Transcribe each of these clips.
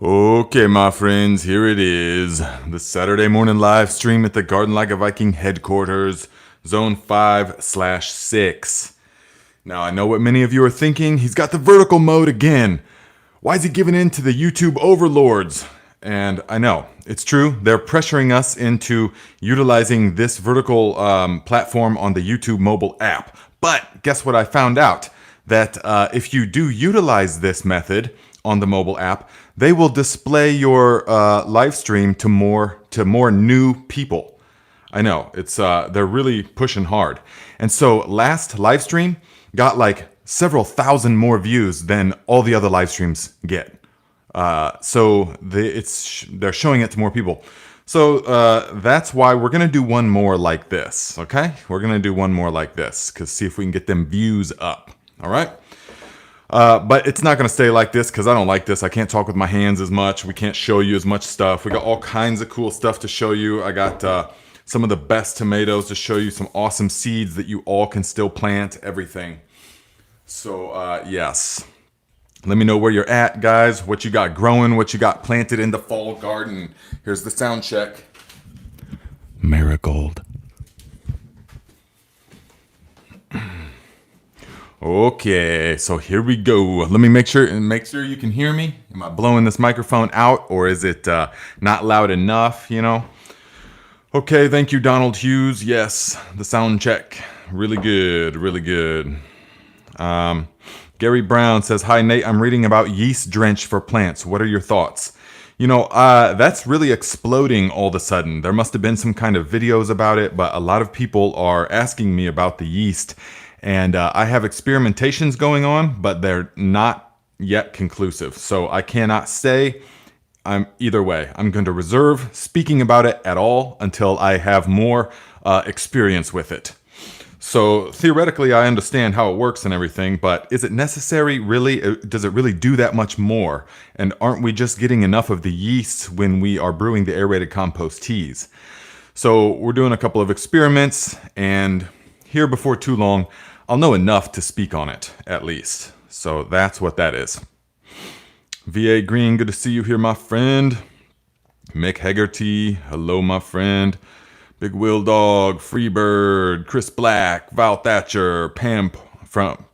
Okay, my friends, here it is. The Saturday morning live stream at the Garden Like a Viking headquarters, Zone 5/6. Now, I know what many of you are thinking. He's got the vertical mode again. Why is he giving in to the YouTube overlords? And I know, it's true. They're pressuring us into utilizing this vertical platform on the YouTube mobile app. But guess what I found out? That if you do utilize this method on the mobile app, they will display your live stream to more new people. I know it's they're really pushing hard, and so last live stream got like several thousand more views than all the other live streams get. So they're showing it to more people. So that's why we're gonna do one more like this. Okay, we're gonna do one more like this because see if we can get them views up. All right. But it's not going to stay like this because I don't like this. I can't talk with my hands as much. We can't show you as much stuff. We got all kinds of cool stuff to show you. I got some of the best tomatoes to show you, some awesome seeds that you all can still plant, everything. So, yes. Let me know where you're at, guys, what you got growing, what you got planted in the fall garden. Here's the sound check. Marigold. Okay, so here we go. Let me make sure you can hear me. Am I blowing this microphone out, or is it not loud enough, you know? Okay, thank you, Donald Hughes. Yes, the sound check. Really good, really good. Gary Brown says, "Hi, Nate. I'm reading about yeast drench for plants. What are your thoughts?" You know, that's really exploding all of a sudden. There must have been some kind of videos about it, but a lot of people are asking me about the yeast. And I have experimentations going on, but they're not yet conclusive. So I cannot say either way. I'm going to reserve speaking about it at all until I have more experience with it. So theoretically, I understand how it works and everything, but is it necessary really? Does it really do that much more? And aren't we just getting enough of the yeast when we are brewing the aerated compost teas? So we're doing a couple of experiments, and here before too long, I'll know enough to speak on it, at least. So that's what that is. VA Green, good to see you here, my friend. Mick Hegarty, hello, my friend. Big Will Dog, Freebird, Chris Black, Val Thatcher, Pam from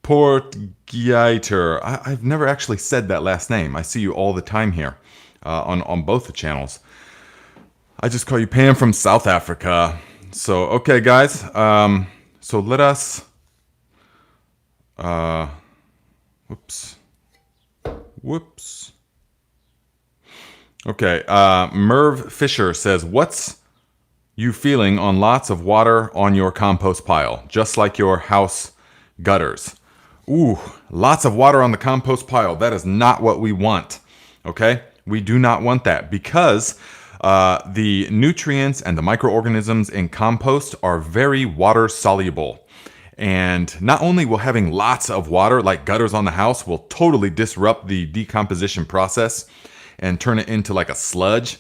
Port Gaiter. I've never actually said that last name. I see you all the time here on both the channels. I just call you Pam from South Africa. So, okay, guys. So let us, whoops. Okay, Merv Fisher says, "What's you feeling on lots of water on your compost pile, just like your house gutters?" Ooh, lots of water on the compost pile. That is not what we want, okay? We do not want that because the nutrients and the microorganisms in compost are very water soluble. And not only will having lots of water like gutters on the house will totally disrupt the decomposition process and turn it into like a sludge,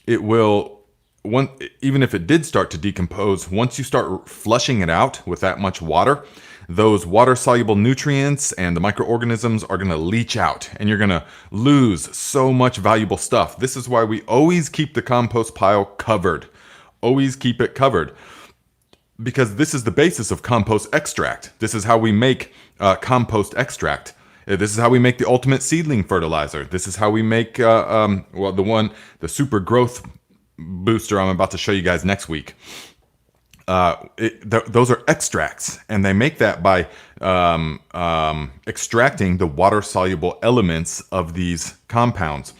it will, even if it did start to decompose, once you start flushing it out with that much water, those water-soluble nutrients and the microorganisms are going to leach out, and you're going to lose so much valuable stuff. This is why we always keep the compost pile covered. Always keep it covered. Because this is the basis of compost extract. This is how we make compost extract. This is how we make the ultimate seedling fertilizer. This is how we make, the super growth booster I'm about to show you guys next week. Those are extracts, and they make that by extracting the water-soluble elements of these compounds.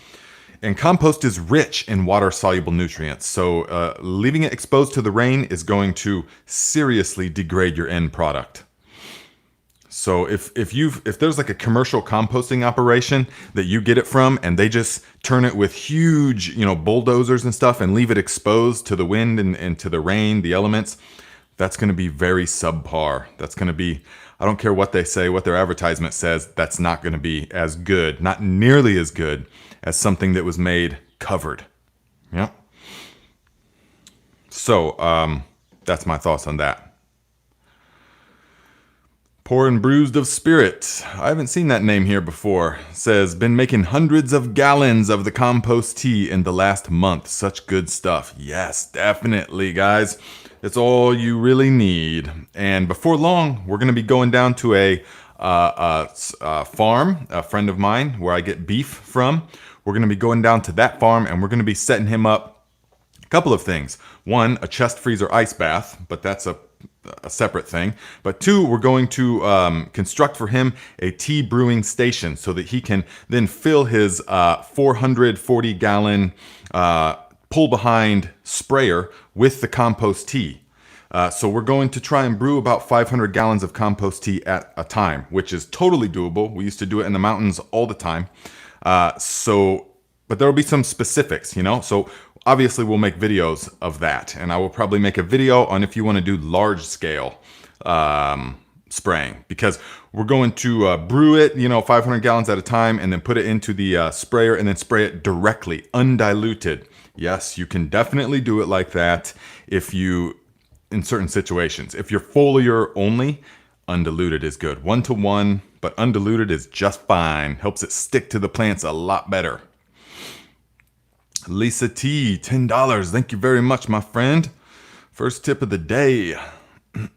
And compost is rich in water-soluble nutrients, so leaving it exposed to the rain is going to seriously degrade your end product. So if there's like a commercial composting operation that you get it from, and they just turn it with huge, bulldozers and stuff and leave it exposed to the wind and to the rain, the elements, that's going to be very subpar. That's going to be, I don't care what they say, what their advertisement says, that's not going to be as good, not nearly as good as something that was made covered. Yeah. So that's my thoughts on that. Poor and Bruised of Spirit. I haven't seen that name here before. Says, been making hundreds of gallons of the compost tea in the last month. Such good stuff. Yes, definitely, guys. It's all you really need. And before long, we're going to be going down to a farm, a friend of mine, where I get beef from. We're going to be going down to that farm, and we're going to be setting him up a couple of things. One, a chest freezer ice bath, but that's a separate thing. But two, we're going to construct for him a tea brewing station so that he can then fill his 440 gallon pull behind sprayer with the compost tea. So we're going to try and brew about 500 gallons of compost tea at a time, which is totally doable. We used to do it in the mountains all the time. But there will be some specifics, you know? So obviously we'll make videos of that, and I will probably make a video on if you want to do large scale spraying, because we're going to brew it, 500 gallons at a time, and then put it into the sprayer and then spray it directly, undiluted. Yes, you can definitely do it like that in certain situations. If you're foliar only, undiluted is good. 1-to-1, but undiluted is just fine. Helps it stick to the plants a lot better. Lisa T, $10. Thank you very much, my friend. First tip of the day.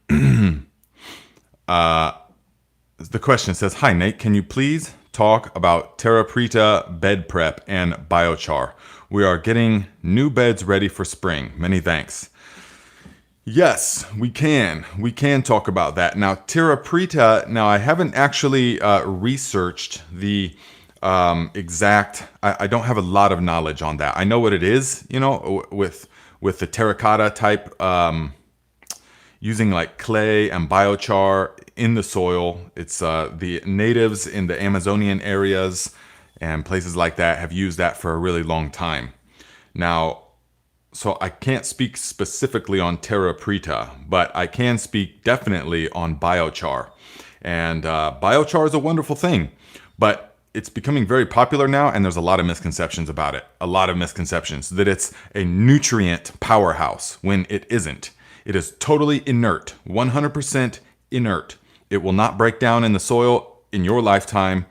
The question says, hi, Nate. Can you please talk about Terra Preta bed prep and biochar? We are getting new beds ready for spring. Many thanks. Yes, we can. We can talk about that. Now, Terra Preta, I haven't actually researched the exact, I don't have a lot of knowledge on that. I know what it is, with the terracotta type, using like clay and biochar in the soil. It's the natives in the Amazonian areas and places like that have used that for a really long time. Now, so I can't speak specifically on Terra Preta, but I can speak definitely on biochar. And biochar is a wonderful thing, but it's becoming very popular now, and there's a lot of misconceptions about it. A lot of misconceptions that it's a nutrient powerhouse when it isn't. It is totally inert, 100% inert. It will not break down in the soil in your lifetime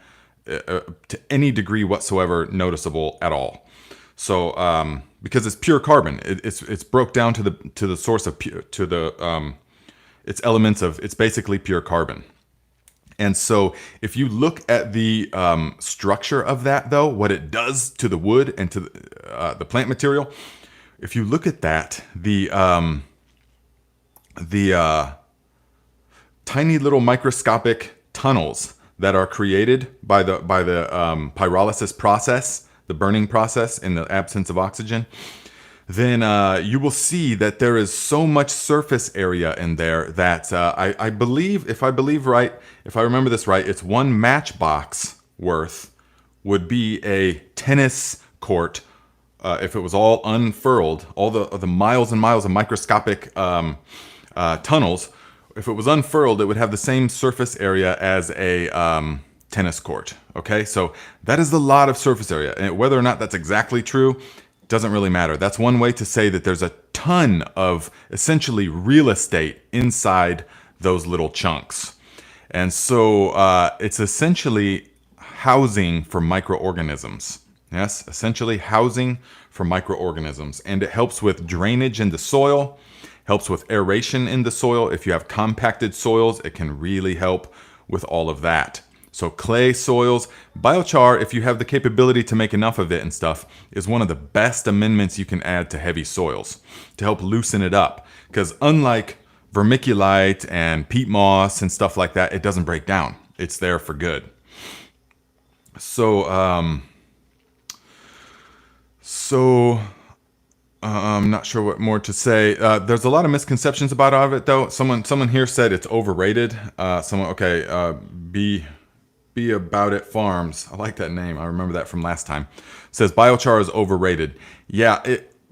to any degree whatsoever noticeable at all. So because it's pure carbon, it's broke down to the source of its elements of, it's basically pure carbon. And so if you look at the structure of that, though, what it does to the wood and to the plant material, if you look at that, the tiny little microscopic tunnels that are created by the pyrolysis process, the burning process in the absence of oxygen, then you will see that there is so much surface area in there that I believe, if I remember this right, it's one matchbox worth would be a tennis court if it was all unfurled, all the miles and miles of microscopic tunnels. If it was unfurled, it would have the same surface area as a tennis court. Okay, so that is a lot of surface area, and whether or not that's exactly true doesn't really matter. That's one way to say that there's a ton of essentially real estate inside those little chunks. And so it's essentially housing for microorganisms. Yes, essentially housing for microorganisms. And it helps with drainage in the soil, helps with aeration in the soil. If you have compacted soils, it can really help with all of that. So clay soils, biochar, if you have the capability to make enough of it and stuff, is one of the best amendments you can add to heavy soils to help loosen it up. Because unlike vermiculite and peat moss and stuff like that, it doesn't break down. It's there for good. So, I'm not sure what more to say. There's a lot of misconceptions about it, though. Someone here said it's overrated. Be About It Farms. I like that name. I remember that from last time. Says biochar is overrated. Yeah,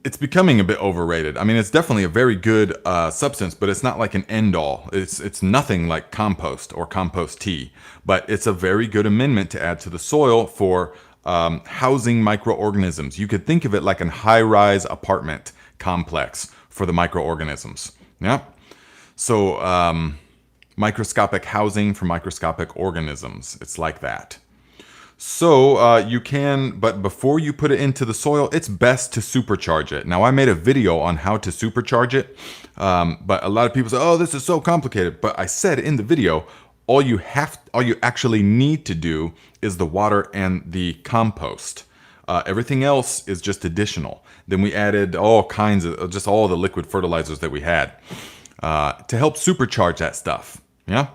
it's becoming a bit overrated. I mean, it's definitely a very good substance, but it's not like an end all. It's nothing like compost or compost tea, but it's a very good amendment to add to the soil for housing microorganisms. You could think of it like a high-rise apartment complex for the microorganisms. Yeah. So microscopic housing for microscopic organisms. It's like that. So you can, but before you put it into the soil, it's best to supercharge it. Now, I made a video on how to supercharge it, but a lot of people say, "Oh, this is so complicated." But I said in the video, all you actually need to do is the water and the compost. Everything else is just additional. Then we added all kinds of, just all the liquid fertilizers that we had to help supercharge that stuff. Yeah.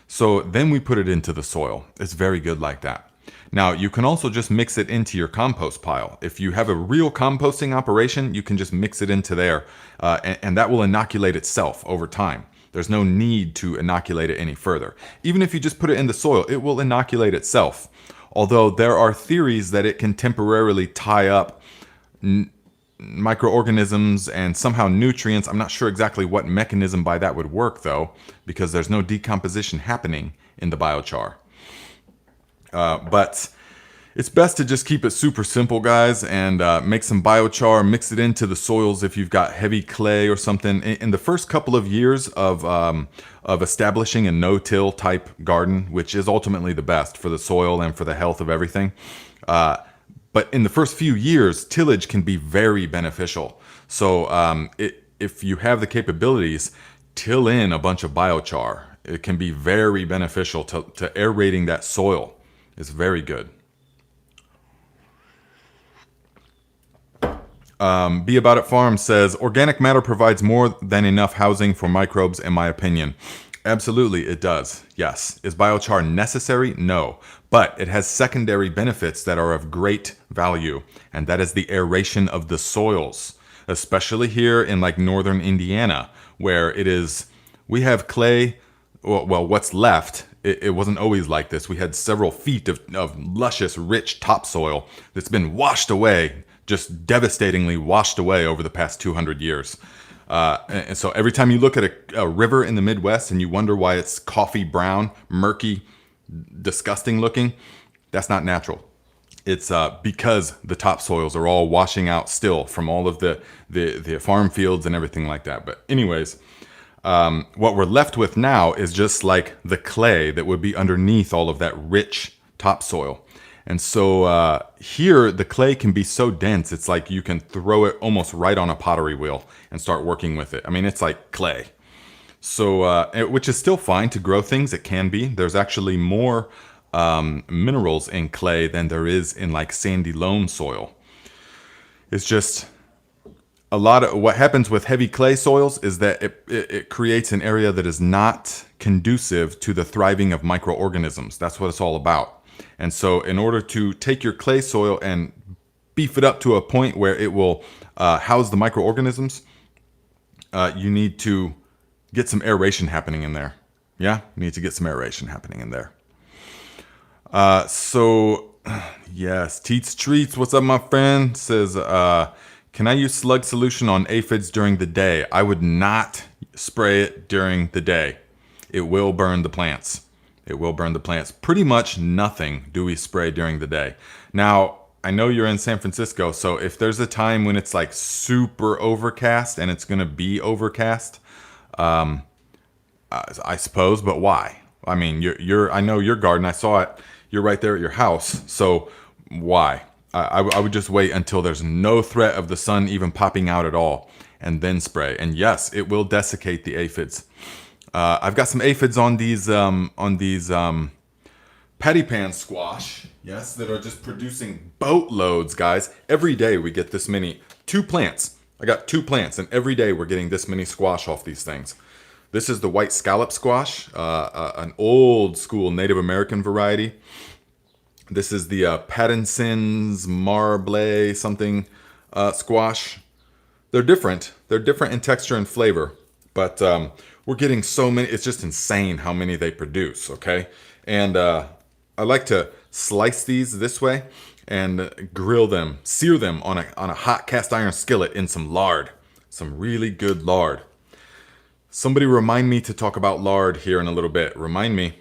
So then we put it into the soil. It's very good like that. Now, you can also just mix it into your compost pile. If you have a real composting operation, you can just mix it into there, and that will inoculate itself over time. There's no need to inoculate it any further. Even if you just put it in the soil, it will inoculate itself. Although there are theories that it can temporarily tie up microorganisms and somehow nutrients. I'm not sure exactly what mechanism by that would work, though, because there's no decomposition happening in the biochar. But it's best to just keep it super simple, guys, and make some biochar, mix it into the soils if you've got heavy clay or something. In the first couple of years of establishing a no-till type garden, which is ultimately the best for the soil and for the health of everything, but in the first few years, tillage can be very beneficial. So if you have the capabilities, till in a bunch of biochar. It can be very beneficial to aerating that soil. It's very good. Be About It Farm says, organic matter provides more than enough housing for microbes, in my opinion. Absolutely, it does. Yes. Is biochar necessary? No. But it has secondary benefits that are of great value, and that is the aeration of the soils, especially here in like northern Indiana, where we have clay, well, what's left. It wasn't always like this. We had several feet of luscious, rich topsoil that's been washed away, just devastatingly washed away over the past 200 years. And so every time you look at a river in the Midwest and you wonder why it's coffee brown, murky, disgusting looking, that's not natural. It's because the topsoils are all washing out still from all of the farm fields and everything like that. But anyways, what we're left with now is just like the clay that would be underneath all of that rich topsoil. And so here, the clay can be so dense, it's like you can throw it almost right on a pottery wheel and start working with it. I mean, it's like clay. So, which is still fine to grow things. It can be. There's actually more minerals in clay than there is in like sandy loam soil. It's just a lot of what happens with heavy clay soils is that it creates an area that is not conducive to the thriving of microorganisms. That's what it's all about. And so in order to take your clay soil and beef it up to a point where it will house the microorganisms, you need to get some aeration happening in there. Yeah, you need to get some aeration happening in there. So, yes, Teats Treats, what's up, my friend? Says, can I use slug solution on aphids during the day? I would not spray it during the day. It will burn the plants. It will burn the plants. Pretty much nothing do we spray during the day. Now, I know you're in San Francisco, so if there's a time when it's like super overcast and it's going to be overcast, I suppose, but why? I mean, I know your garden. I saw it. You're right there at your house. So why? I would just wait until there's no threat of the sun even popping out at all and then spray. And yes, it will desiccate the aphids. I've got some aphids on these patty pan squash, yes, that are just producing boatloads, guys. Every day we get this many. 2 plants. I got 2 plants, and every day we're getting this many squash off these things. This is the white scallop squash, an old school Native American variety. This is the Pattinson's Marble something squash. They're different. They're different in texture and flavor, but we're getting so many. It's just insane how many they produce, okay? And I like to slice these this way and grill them, sear them on a hot cast iron skillet in some lard, some really good lard. Somebody remind me to talk about lard here in a little bit. Remind me.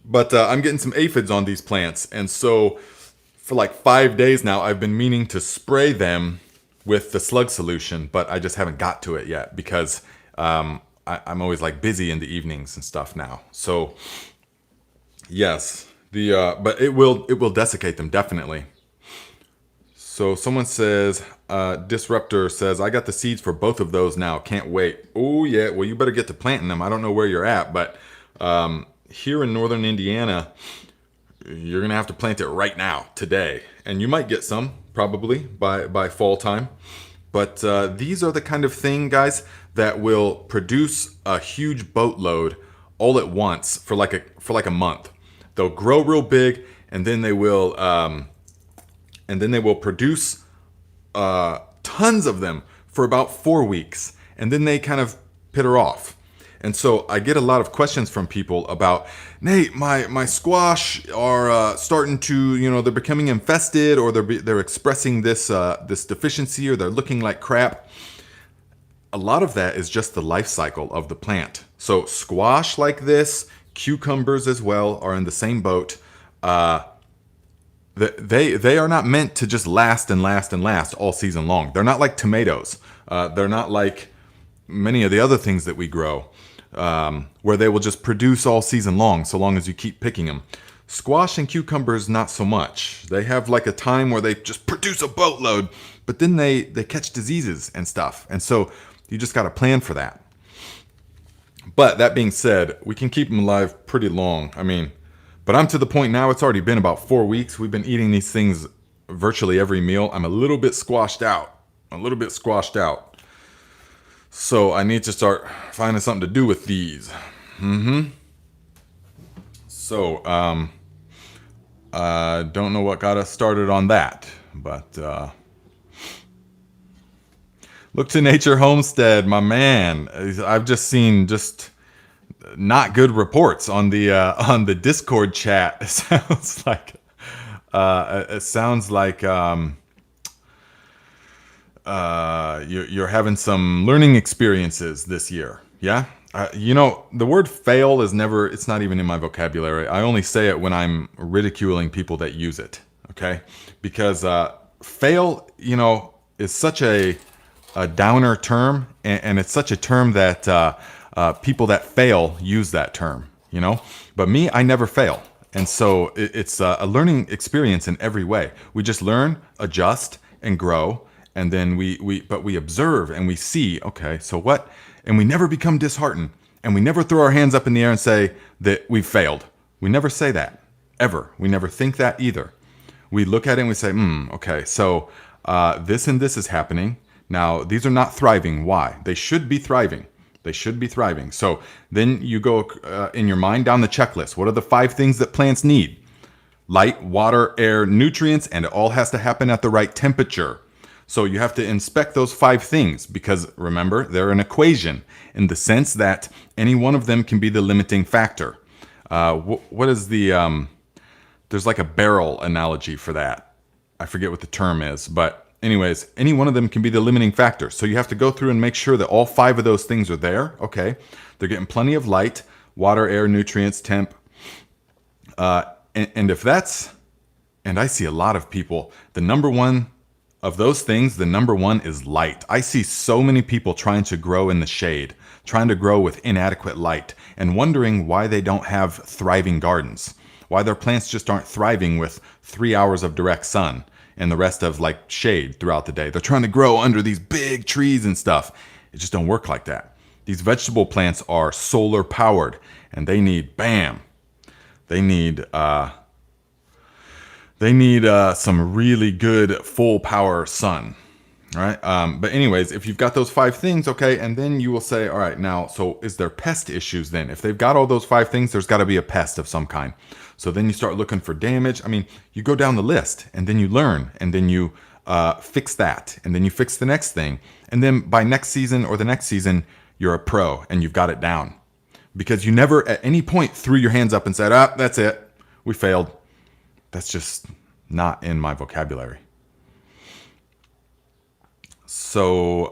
But I'm getting some aphids on these plants, and so for like 5 days now, I've been meaning to spray them with the slug solution, but I just haven't got to it yet because I'm always like busy in the evenings and stuff now. So yes, but it will desiccate them definitely. So someone says, Disruptor says, I got the seeds for both of those now. Can't wait. Oh yeah, well you better get to planting them. I don't know where you're at, but here in northern Indiana, you're gonna have to plant it right now, today, and you might get some probably by fall time. But these are the kind of thing, guys, that will produce a huge boatload all at once for like a month. They'll grow real big, and then they will produce tons of them for about 4 weeks, and then they kind of peter off. And so I get a lot of questions from people about, Nate, my squash are starting to, they're becoming infested, or they're expressing this deficiency, or they're looking like crap. A lot of that is just the life cycle of the plant. So squash like this, cucumbers as well, are in the same boat. They are not meant to just last and last and last all season long. They're not like tomatoes. They're not like many of the other things that we grow, where they will just produce all season long, so long as you keep picking them. Squash and cucumbers, not so much. They have like a time where they just produce a boatload, but then they catch diseases and stuff. And so you just got to plan for that. But that being said, we can keep them alive pretty long. I mean, but I'm to the point now, it's already been about 4 weeks. We've been eating these things virtually every meal. I'm a little bit squashed out. So I need to start finding something to do with these. So, don't know what got us started on that, but Look to Nature Homestead, my man. I've just seen not good reports on the Discord chat. It sounds like you're having some learning experiences this year. Yeah. The word fail it's not even in my vocabulary. I only say it when I'm ridiculing people that use it. Okay. Because fail, is such a downer term, and it's such a term that people that fail use that term, But me, I never fail. And so it's a learning experience in every way. We just learn, adjust, and grow. And then we observe and we see, okay, so what? And we never become disheartened. And we never throw our hands up in the air and say that we've failed. We never say that, ever. We never think that either. We look at it and we say, okay, so this and this is happening. Now, these are not thriving. Why? They should be thriving. So then you go in your mind down the checklist. What are the 5 things that plants need? Light, water, air, nutrients, and it all has to happen at the right temperature. So you have to inspect those 5 things because, remember, they're an equation in the sense that any one of them can be the limiting factor. What is there's like a barrel analogy for that. I forget what the term is, but anyways, any one of them can be the limiting factor. So you have to go through and make sure that all 5 of those things are there. Okay. They're getting plenty of light, water, air, nutrients, temp. And if that's, and I see a lot of people, the number one of those things, the number one is light. I see so many people trying to grow in the shade, trying to grow with inadequate light, and wondering why they don't have thriving gardens, why their plants just aren't thriving with 3 hours of direct sun and the rest of like shade throughout the day. They're trying to grow under these big trees and stuff. It just don't work like that. These vegetable plants are solar powered, and they need, they need some really good full power sun, right? But anyways, if you've got those 5 things, okay, and then you will say, all right, now, so is there pest issues then? If they've got all those 5 things, there's got to be a pest of some kind. So then you start looking for damage. I mean, you go down the list, and then you learn, and then you fix that, and then you fix the next thing. And then by next season or the next season, you're a pro, and you've got it down. Because you never at any point threw your hands up and said, that's it, we failed. That's just not in my vocabulary. So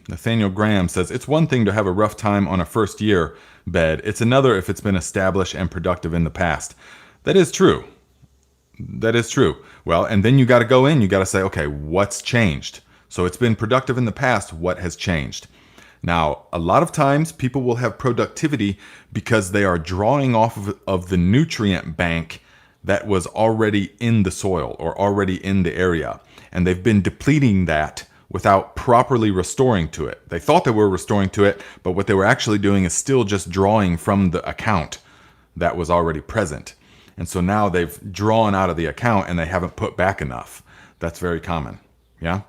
Nathaniel Graham says, it's one thing to have a rough time on a first year bed. It's another if it's been established and productive in the past. That is true. Well, and then you got to go in, you got to say, okay, what's changed? So it's been productive in the past. What has changed? Now, a lot of times people will have productivity because they are drawing off of the nutrient bank that was already in the soil or already in the area. And they've been depleting that without properly restoring to it. They thought they were restoring to it, but what they were actually doing is still just drawing from the account that was already present. And so now they've drawn out of the account and they haven't put back enough. That's very common. Yeah.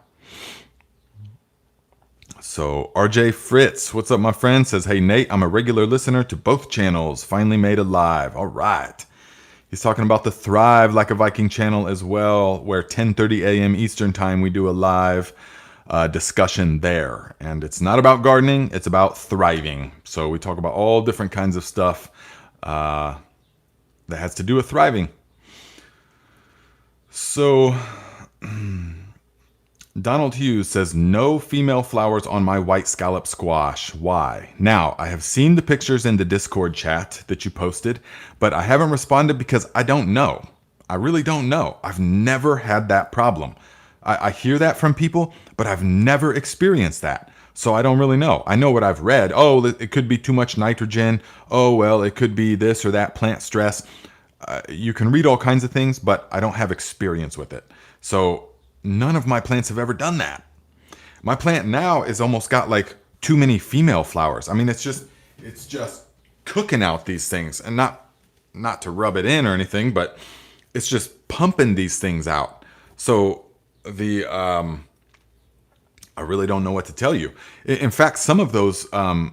So RJ Fritz, what's up, my friend? Says, hey, Nate, I'm a regular listener to both channels. Finally made it live. All right. He's talking about the Thrive Like a Viking channel as well, where 10:30 a.m. Eastern time, we do a live discussion there. And it's not about gardening, it's about thriving. So we talk about all different kinds of stuff that has to do with thriving. So Donald Hughes says, no female flowers on my white scallop squash. Why? Now, I have seen the pictures in the Discord chat that you posted, but I haven't responded because I don't know. I really don't know. I've never had that problem. I hear that from people, but I've never experienced that. So I don't really know. I know what I've read. Oh, it could be too much nitrogen. Oh, well, it could be this or that plant stress. You can read all kinds of things, but I don't have experience with it. So none of my plants have ever done that. My plant now is almost got like too many female flowers. I mean, it's just cooking out these things, and not to rub it in or anything, but it's just pumping these things out. So I really don't know what to tell you. In fact, some of those on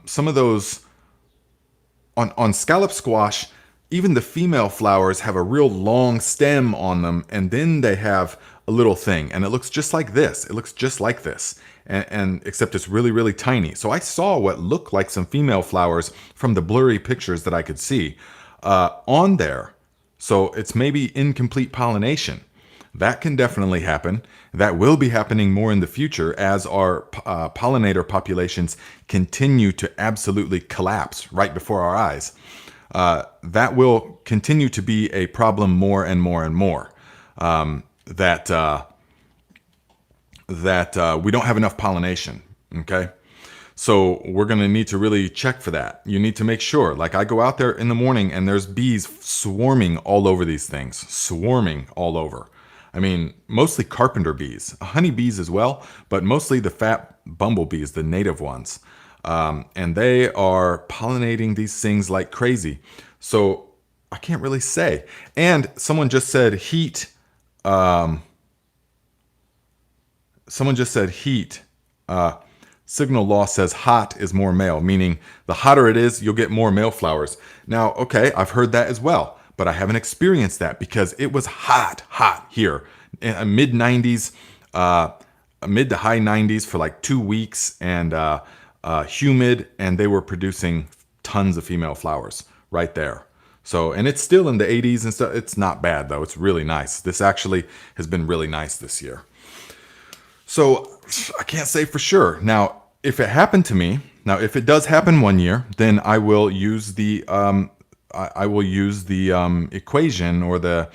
scallop squash, even the female flowers have a real long stem on them, and then they have a little thing, and it looks just like this. It looks just like this, and except it's really, really tiny. So I saw what looked like some female flowers from the blurry pictures that I could see on there. So it's maybe incomplete pollination. That can definitely happen. That will be happening more in the future as our pollinator populations continue to absolutely collapse right before our eyes. That will continue to be a problem more and more and more. That we don't have enough pollination. Okay. So we're going to need to really check for that. You need to make sure, like I go out there in the morning and there's bees swarming all over these things, swarming all over. I mean, mostly carpenter bees, honey bees as well, but mostly the fat bumblebees, the native ones. And they are pollinating these things like crazy. So I can't really say. And someone just said heat. Signal Law says hot is more male, meaning the hotter it is, you'll get more male flowers. Now, okay, I've heard that as well, but I haven't experienced that because it was hot here in mid 90s, mid to high 90s for like 2 weeks, and humid, and they were producing tons of female flowers right there. So, and it's still in the 80s and stuff. It's not bad though. It's really nice. This actually has been really nice this year. So I can't say for sure. Now, if it happened to me, if it does happen one year, then I will use the equation or the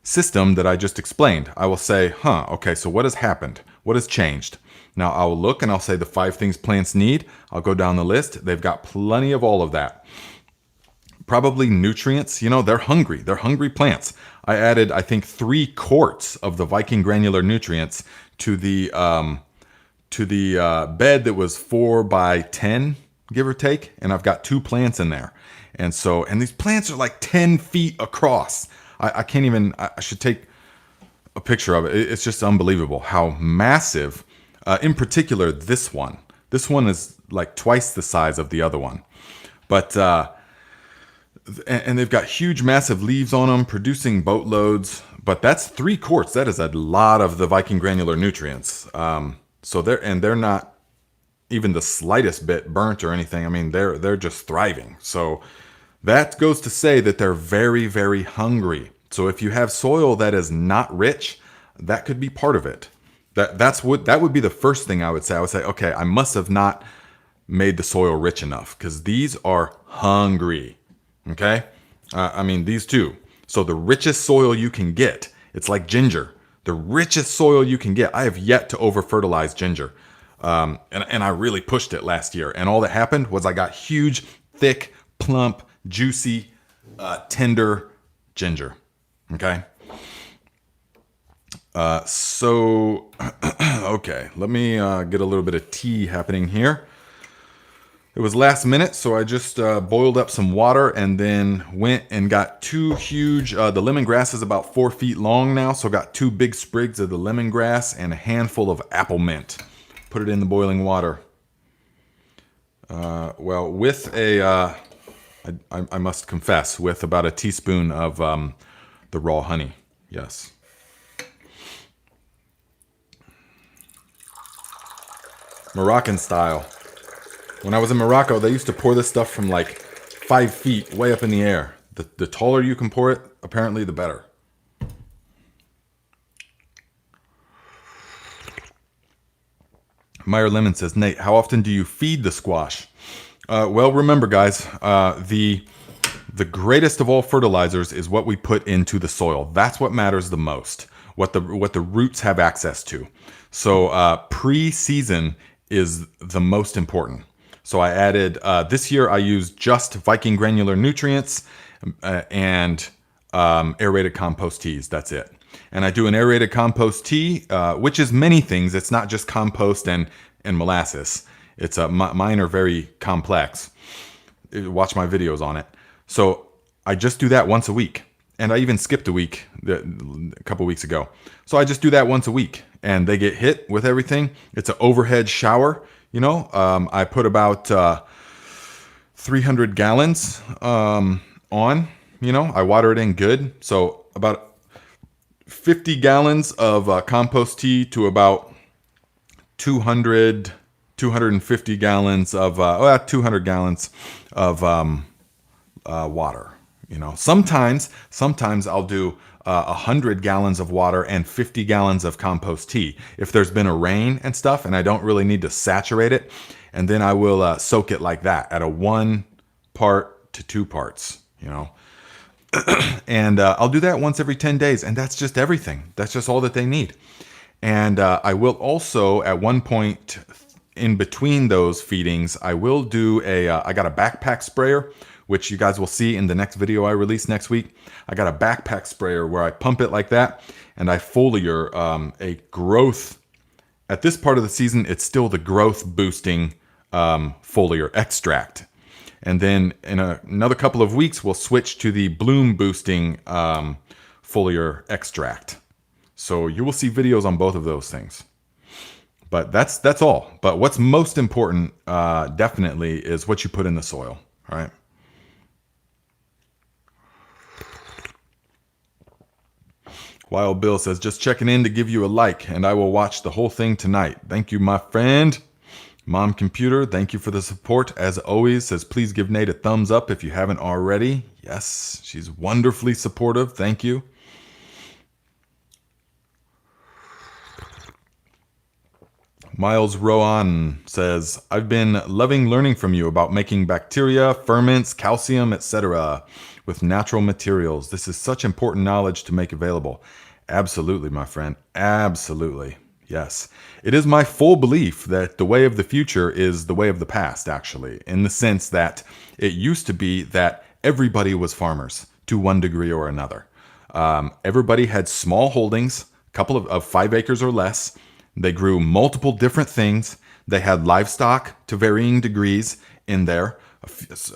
system that I just explained. I will say, okay, so what has happened? What has changed? Now I'll look and I'll say the 5 things plants need. I'll go down the list. They've got plenty of all of that. Probably nutrients, they're hungry. They're hungry plants. I added, I think, 3 quarts of the Viking granular nutrients to the bed that was 4 by 10, give or take. And I've got 2 plants in there. And these plants are like 10 feet across. I can't even, I should take a picture of it. It's just unbelievable how massive, in particular, this one. This one is like twice the size of the other one. But, and they've got huge, massive leaves on them, producing boatloads. But that's 3 quarts. That is a lot of the Viking granular nutrients. So they're not even the slightest bit burnt or anything. I mean, they're just thriving. So that goes to say that they're very, very hungry. So if you have soil that is not rich, that could be part of it. That would be the first thing I would say. I would say, okay, I must have not made the soil rich enough because these are hungry. Okay? I mean, these two. So the richest soil you can get, it's like ginger. The richest soil you can get. I have yet to over-fertilize ginger. And I really pushed it last year. And all that happened was I got huge, thick, plump, juicy, tender ginger. Okay. Okay, let me get a little bit of tea happening here. It was last minute, so I just boiled up some water and then went and got two huge, the lemongrass is about 4 feet long now, so got two big sprigs of the lemongrass and a handful of apple mint. Put it in the boiling water. Well, with I must confess, with about a teaspoon of the raw honey, yes. Moroccan style. When I was in Morocco, they used to pour this stuff from like 5 feet way up in the air. The taller you can pour it, apparently the better. Meyer Lemon says, Nate, how often do you feed the squash? Well, remember guys, the greatest of all fertilizers is what we put into the soil. That's what matters the most, what the roots have access to. So pre-season is the most important. So I added, this year I used just Viking granular nutrients and aerated compost teas. That's it. And I do an aerated compost tea, which is many things. It's not just compost and molasses. It's mine are very complex. Watch my videos on it. So I just do that once a week. And I even skipped a week a couple weeks ago. So I just do that once a week. And they get hit with everything. It's an overhead shower. You know, I put about 300 gallons on, you know, I water it in good. So about 50 gallons of compost tea to about 250 gallons of, 200 gallons of water. You know, sometimes I'll do 100 gallons of water and 50 gallons of compost tea if there's been a rain and stuff and I don't really need to saturate it. And then I will soak it like that at a 1 part to 2 parts, you know. And I'll do that once every 10 days. And that's just everything. That's just all that they need. And I will also, at one point in between those feedings, I will do I got a backpack sprayer, which you guys will see in the next video I release next week. I got a backpack sprayer where I pump it like that, and I foliar a growth. At this part of the season, it's still the growth boosting foliar extract. And then in another couple of weeks, we'll switch to the bloom boosting foliar extract. So you will see videos on both of those things. But that's all. But what's most important, definitely, is what you put in the soil, all right? Wild Bill says, just checking in to give you a like, and I will watch the whole thing tonight. Thank you, my friend. Mom Computer, thank you for the support. As always, says, please give Nate a thumbs up if you haven't already. Yes, she's wonderfully supportive. Thank you. Miles Rowan says, I've been loving learning from you about making bacteria, ferments, calcium, etc. with natural materials. This is such important knowledge to make available. Absolutely, my friend. Absolutely. Yes. It is my full belief that the way of the future is the way of the past, actually, in the sense that it used to be that everybody was farmers to one degree or another. Everybody had small holdings, a couple of 5 acres or less. They grew multiple different things. They had livestock to varying degrees in there,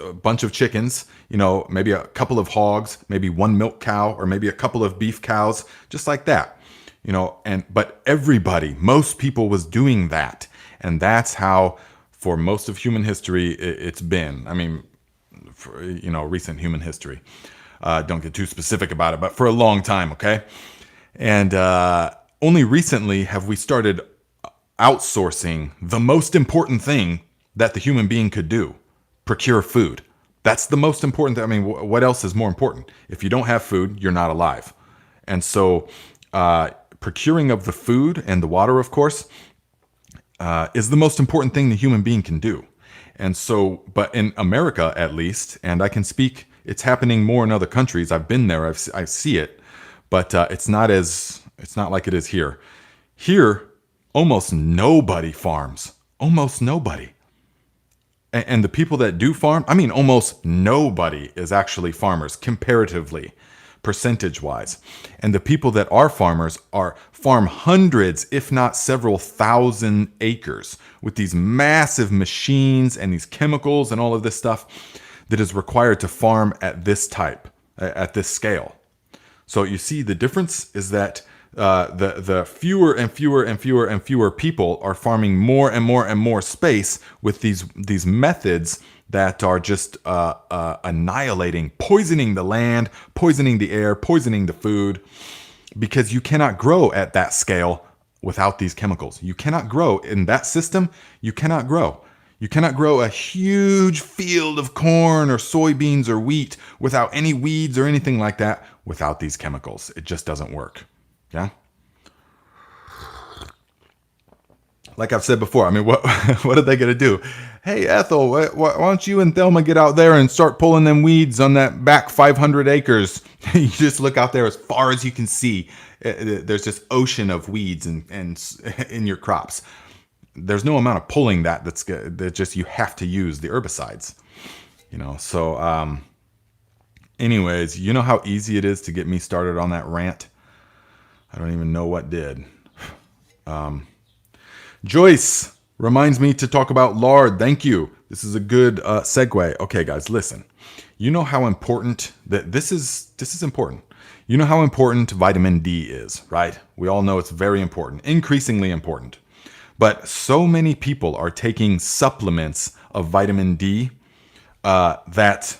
a bunch of chickens, you know, maybe a couple of hogs, maybe 1 milk cow, or maybe a couple of beef cows, just like that, you know. But everybody, most people was doing that. And that's how, for most of human history, it's been. I mean, for, you know, recent human history. Don't get too specific about it, but for a long time, okay? And only recently have we started outsourcing the most important thing that the human being could do, procure food. That's the most important thing. I mean, what else is more important? If you don't have food, you're not alive. And so procuring of the food and the water, of course, is the most important thing the human being can do. And so, but in America at least, and I can speak, it's happening more in other countries. I've been there, I see it, but it's not like it is here. Here, Almost nobody farms. Almost nobody. And the people that do farm, I mean, almost nobody is actually farmers comparatively, percentage wise. And the people that are farmers are farm hundreds, if not several thousand acres with these massive machines and these chemicals and all of this stuff that is required to farm at this type, at this scale. So you see the difference is that the fewer and fewer and fewer and fewer people are farming more and more and more space with these methods that are just annihilating, poisoning the land, poisoning the air, poisoning the food, because you cannot grow at that scale without these chemicals. You cannot grow in that system. You cannot grow. You cannot grow a huge field of corn or soybeans or wheat without any weeds or anything like that without these chemicals. It just doesn't work. Yeah. Like I've said before, I mean, what are they going to do? Hey, Ethel, why don't you and Thelma get out there and start pulling them weeds on that back 500 acres? You just look out there as far as you can see. There's this ocean of weeds and in your crops. There's no amount of pulling that just you have to use the herbicides, so anyways, you know how easy it is to get me started on that rant. I don't even know what did. Joyce reminds me to talk about lard. Thank you. This is a good segue. Okay, guys, listen. You know how important this is important. You know how important vitamin D is, right? We all know it's very important, increasingly important. But so many people are taking supplements of vitamin D that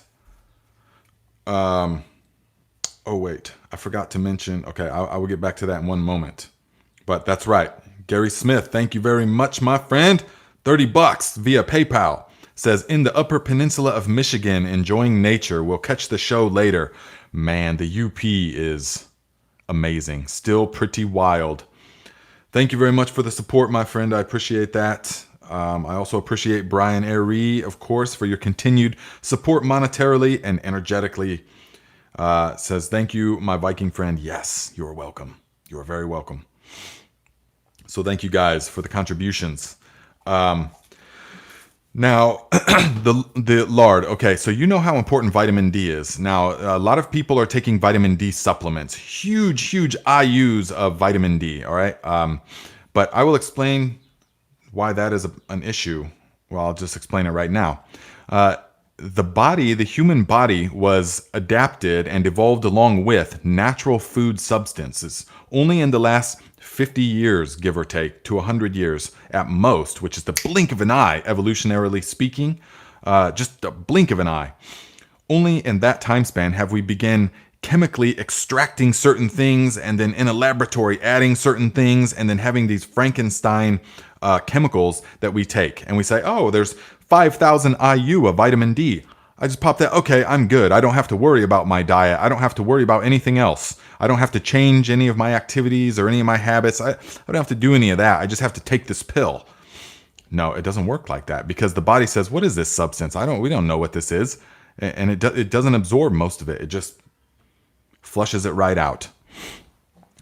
oh wait, I forgot to mention. Okay, I will get back to that in one moment. But that's right. Gary Smith, thank you very much, my friend. $30 via PayPal. Says, in the Upper Peninsula of Michigan, enjoying nature. We'll catch the show later. Man, the UP is amazing. Still pretty wild. Thank you very much for the support, my friend. I appreciate that. I also appreciate Brian Airy, of course, for your continued support monetarily and energetically. Says, thank you, my Viking friend. Yes, you are welcome. You are very welcome. So thank you guys for the contributions. Now, the lard. Okay, so you know how important vitamin D is. Now, a lot of people are taking vitamin D supplements. Huge IUs of vitamin D, all right? But I will explain why that is an issue. Well, I'll just explain it right now. The human body was adapted and evolved along with natural food substances only in the last 50 years, give or take, to 100 years at most, which is the blink of an eye, evolutionarily speaking, just a blink of an eye. Only in that time span have we begun chemically extracting certain things and then in a laboratory adding certain things and then having these Frankenstein chemicals that we take. And we say, oh, there's 5,000 IU of vitamin D. I just pop that. Okay, I'm good. I don't have to worry about my diet. I don't have to worry about anything else. I don't have to change any of my activities or any of my habits. I don't have to do any of that. I just have to take this pill. No, it doesn't work like that because the body says, what is this substance? We don't know what this is. And it doesn't absorb most of it. It just flushes it right out.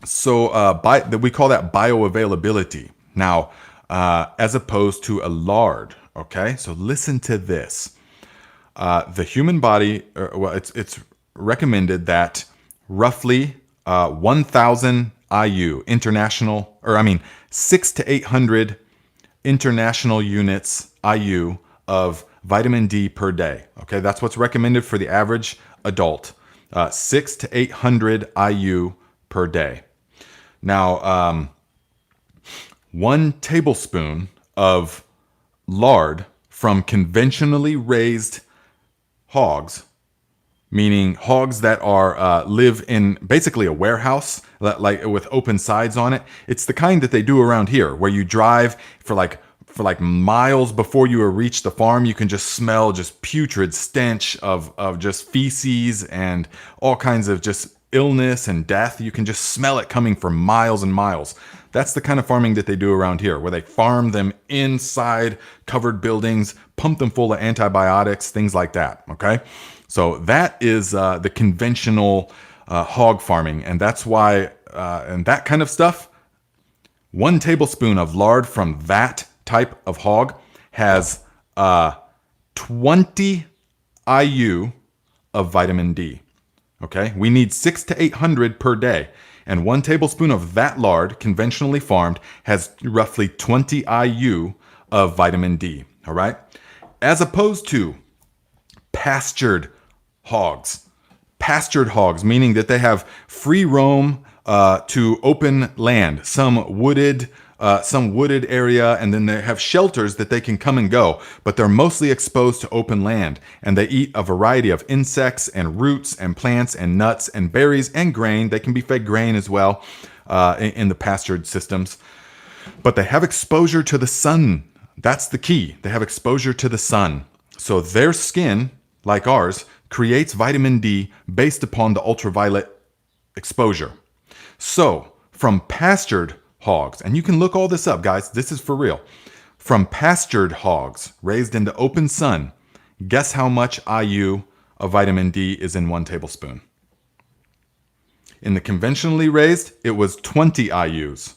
So we call that bioavailability. Now, as opposed to a lard, okay? So listen to this. The human body, it's recommended that roughly 1,000 IU, 6 to 800 international units IU of vitamin D per day. Okay, that's what's recommended for the average adult. 6 to 800 IU per day. Now, 1 tablespoon of lard from conventionally raised hogs, meaning hogs that are live in basically a warehouse, like with open sides on it. It's the kind that they do around here, where you drive for like miles before you reach the farm. You can just smell just putrid stench of just feces and all kinds of just illness and death. You can just smell it coming for miles and miles. That's the kind of farming that they do around here, where they farm them inside covered buildings, pump them full of antibiotics, things like that, okay? So that is the conventional hog farming, and that's why, and that kind of stuff, 1 tablespoon of lard from that type of hog has 20 IU of vitamin D. Okay, we need 600 to 800 per day. And 1 tablespoon of that lard, conventionally farmed, has roughly 20 IU of vitamin D. All right, as opposed to pastured hogs. Pastured hogs, meaning that they have free roam to open land, some wooded area, and then they have shelters that they can come and go, but they're mostly exposed to open land, and they eat a variety of insects and roots and plants and nuts and berries and grain. They can be fed grain as well in the pastured systems, but they have exposure to the sun. That's the key. They have exposure to the sun. So their skin, like ours, creates vitamin D based upon the ultraviolet exposure. So from pastured hogs, and you can look all this up, guys, this is for real. From pastured hogs raised in the open sun, guess how much IU of vitamin D is in 1 tablespoon? In the conventionally raised, it was 20 IUs.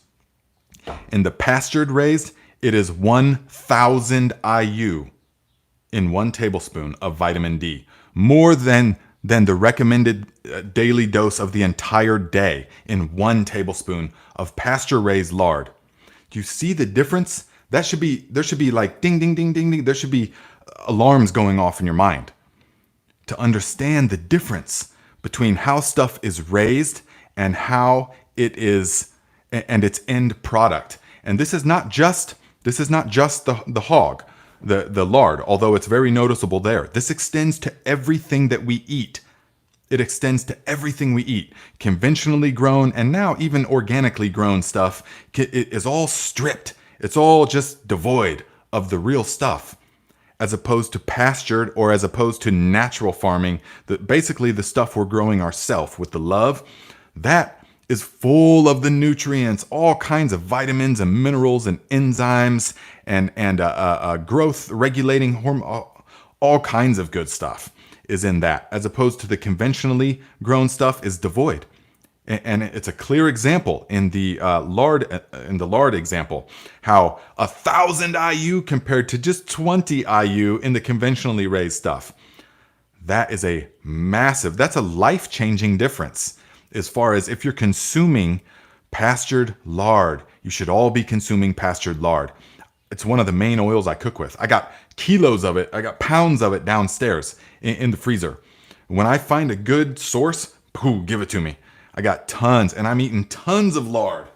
In the pastured raised, it is 1,000 IU in 1 tablespoon of vitamin D. More than the recommended daily dose of the entire day in 1 tablespoon of pasture-raised lard. Do you see the difference? There should be like ding, ding, ding, ding, ding. There should be alarms going off in your mind to understand the difference between how stuff is raised and how it is and its end product. And this is not just the hog, the lard, although it's very noticeable there. This extends to everything that we eat. It extends to everything we eat. Conventionally grown and now even organically grown stuff, it is all stripped. It's all just devoid of the real stuff, as opposed to pastured or as opposed to natural farming, basically the stuff we're growing ourselves with the love. That is full of the nutrients, all kinds of vitamins and minerals and enzymes and growth regulating hormone, all kinds of good stuff is in that, as opposed to the conventionally grown stuff is devoid. And it's a clear example in the lard example, how 1,000 IU compared to just 20 IU in the conventionally raised stuff. That is a massive, that's a life-changing difference. As far as if you're consuming pastured lard, you should all be consuming pastured lard. It's one of the main oils I cook with. I got kilos of it. I got pounds of it downstairs in the freezer. When I find a good source, give it to me. I got tons, and I'm eating tons of lard.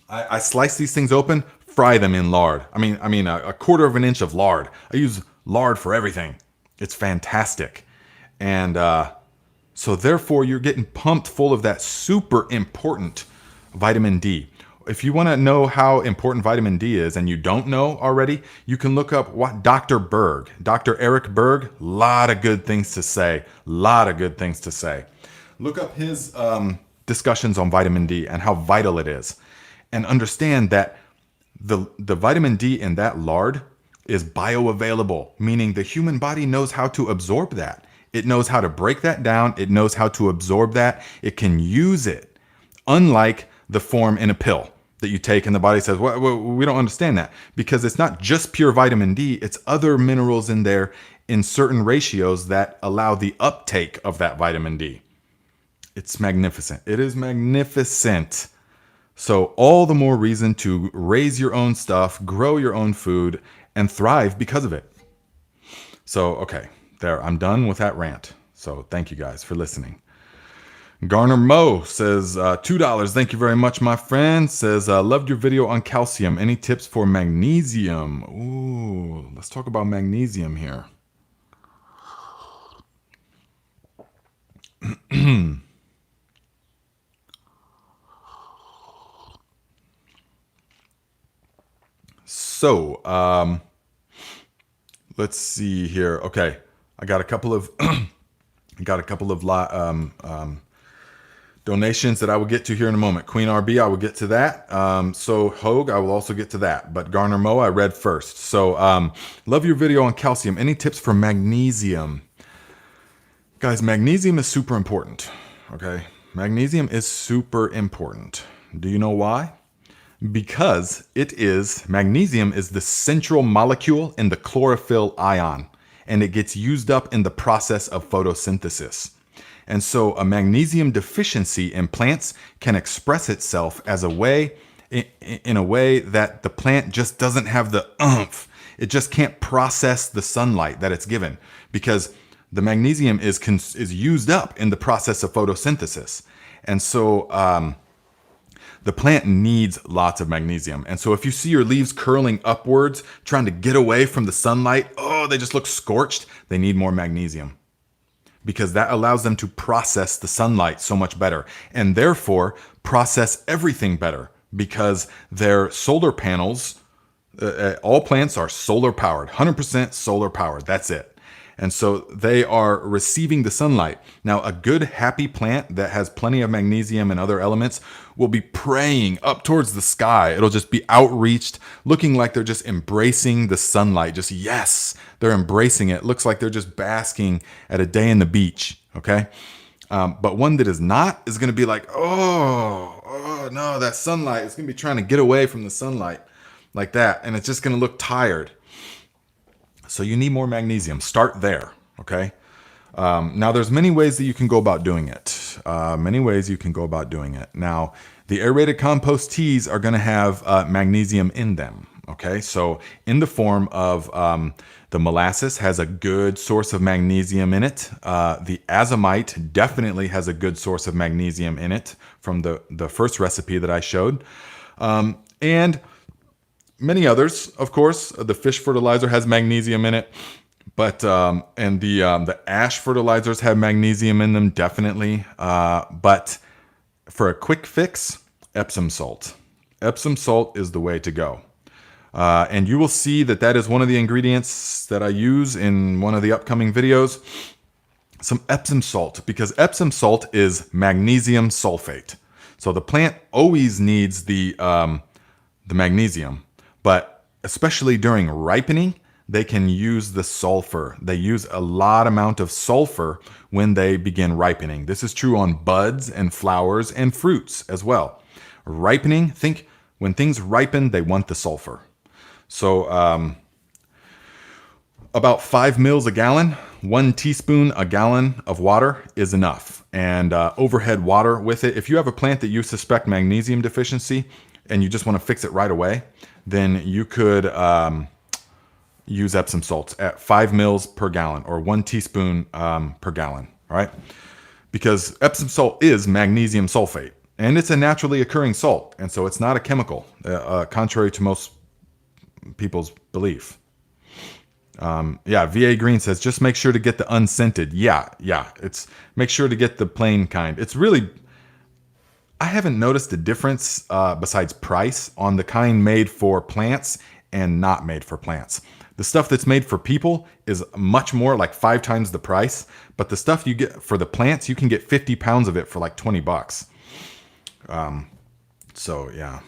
I slice these things open, fry them in lard. I mean a 1/4 inch of lard. I use lard for everything. It's fantastic. And so therefore, you're getting pumped full of that super important vitamin D. If you want to know how important vitamin D is and you don't know already, you can look up what Dr. Eric Berg, lot of good things to say. Look up his discussions on vitamin D and how vital it is. And understand that the vitamin D in that lard is bioavailable, meaning the human body knows how to absorb that. It knows how to break that down. It knows how to absorb that. It can use it, unlike the form in a pill that you take and the body says, well, we don't understand that, because it's not just pure vitamin D. It's other minerals in there in certain ratios that allow the uptake of that vitamin D. It's magnificent. It is magnificent. So all the more reason to raise your own stuff, grow your own food, and thrive because of it. So, okay. There, I'm done with that rant. So thank you guys for listening. Garner Mo says, $2. Thank you very much, my friend. Says, loved your video on calcium. Any tips for magnesium? Ooh, let's talk about magnesium here. So, let's see here. Okay. I got a couple of donations that I will get to here in a moment. Queen RB, I will get to that. So Hogue, I will also get to that. But Garner Mo, I read first. So love your video on calcium. Any tips for magnesium? Guys, magnesium is super important. Okay, magnesium is super important. Do you know why? Because magnesium is the central molecule in the chlorophyll ion, and it gets used up in the process of photosynthesis. And so a magnesium deficiency in plants can express itself as in a way that the plant just doesn't have the oomph. It just can't process the sunlight that it's given because the magnesium is used up in the process of photosynthesis. And so the plant needs lots of magnesium. And so if you see your leaves curling upwards, trying to get away from the sunlight, they just look scorched, they need more magnesium because that allows them to process the sunlight so much better and therefore process everything better because their solar panels, all plants are solar powered, 100% solar powered. That's it. And so they are receiving the sunlight. Now, a good, happy plant that has plenty of magnesium and other elements will be praying up towards the sky. It'll just be outreached, looking like they're just embracing the sunlight. Just, yes, they're embracing it. Looks like they're just basking at a day in the beach, okay? But one that is not is going to be like, oh, no, that sunlight. It's going to be trying to get away from the sunlight like that. And it's just going to look tired. So you need more magnesium. Start there, okay? Now, there's many ways that you can go about doing it. Now, the aerated compost teas are going to have magnesium in them, okay? So in the form of the molasses has a good source of magnesium in it. The azomite definitely has a good source of magnesium in it from the first recipe that I showed. And many others, of course. The fish fertilizer has magnesium in it, but and the ash fertilizers have magnesium in them, definitely. But for a quick fix, Epsom salt. Epsom salt is the way to go. And you will see that is one of the ingredients that I use in one of the upcoming videos. Some Epsom salt, because Epsom salt is magnesium sulfate. So the plant always needs the magnesium. But especially during ripening, they can use the sulfur. They use a lot amount of sulfur when they begin ripening. This is true on buds and flowers and fruits as well. Ripening, when things ripen, they want the sulfur. So about 5 mils a gallon, 1 teaspoon a gallon of water is enough. And overhead water with it. If you have a plant that you suspect magnesium deficiency and you just want to fix it right away, then you could use Epsom salts at 5 mils per gallon or 1 teaspoon per gallon, all right? Because Epsom salt is magnesium sulfate, and it's a naturally occurring salt, and so it's not a chemical, contrary to most people's belief. VA Green says, just make sure to get the unscented. Yeah, make sure to get the plain kind. It's really... I haven't noticed a difference besides price on the kind made for plants and not made for plants. The stuff that's made for people is much more, like 5 times the price, but the stuff you get for the plants, you can get 50 pounds of it for like $20. So yeah.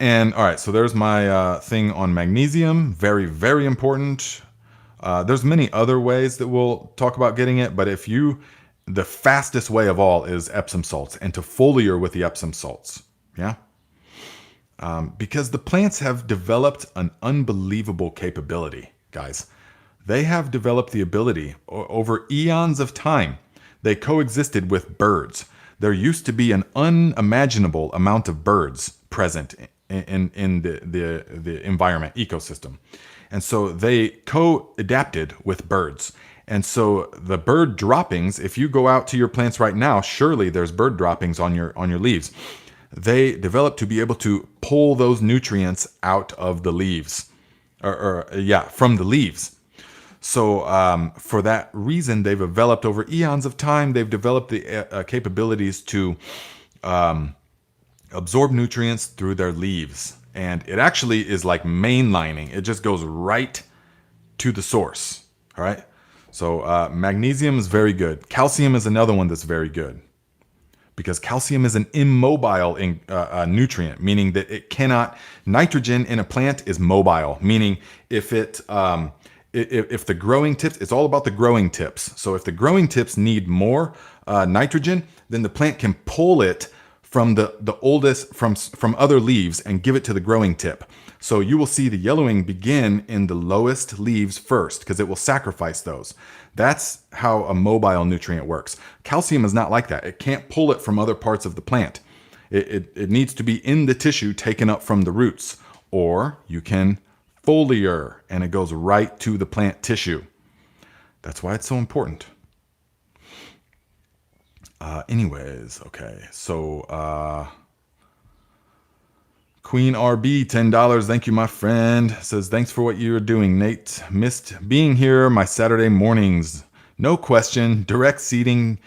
And all right, so there's my thing on magnesium. Very, very important. There's many other ways that we'll talk about getting it, but the fastest way of all is Epsom salts and to foliar with the Epsom salts. Yeah. Because the plants have developed an unbelievable capability, guys. They have developed the ability over eons of time. They coexisted with birds. There used to be an unimaginable amount of birds present in the environment, ecosystem. And so they co-adapted with birds. And so the bird droppings, if you go out to your plants right now, surely there's bird droppings on your leaves. They developed to be able to pull those nutrients out of the leaves, from the leaves. So for that reason, they've developed over eons of time. They've developed the capabilities to absorb nutrients through their leaves, and it actually is like mainlining. It just goes right to the source. All right. So magnesium is very good. Calcium is another one that's very good because calcium is an immobile nutrient, meaning that it cannot. Nitrogen in a plant is mobile, meaning if the growing tips, it's all about the growing tips. So if the growing tips need more nitrogen, then the plant can pull it from the oldest from other leaves and give it to the growing tip. So you will see the yellowing begin in the lowest leaves first because it will sacrifice those. That's how a mobile nutrient works. Calcium is not like that. It can't pull it from other parts of the plant. It needs to be in the tissue taken up from the roots. Or you can foliar and it goes right to the plant tissue. That's why it's so important. Anyways, okay. So Queen RB, $10. Thank you, my friend. Says, thanks for what you're doing, Nate. Missed being here my Saturday mornings. No question. Direct seeding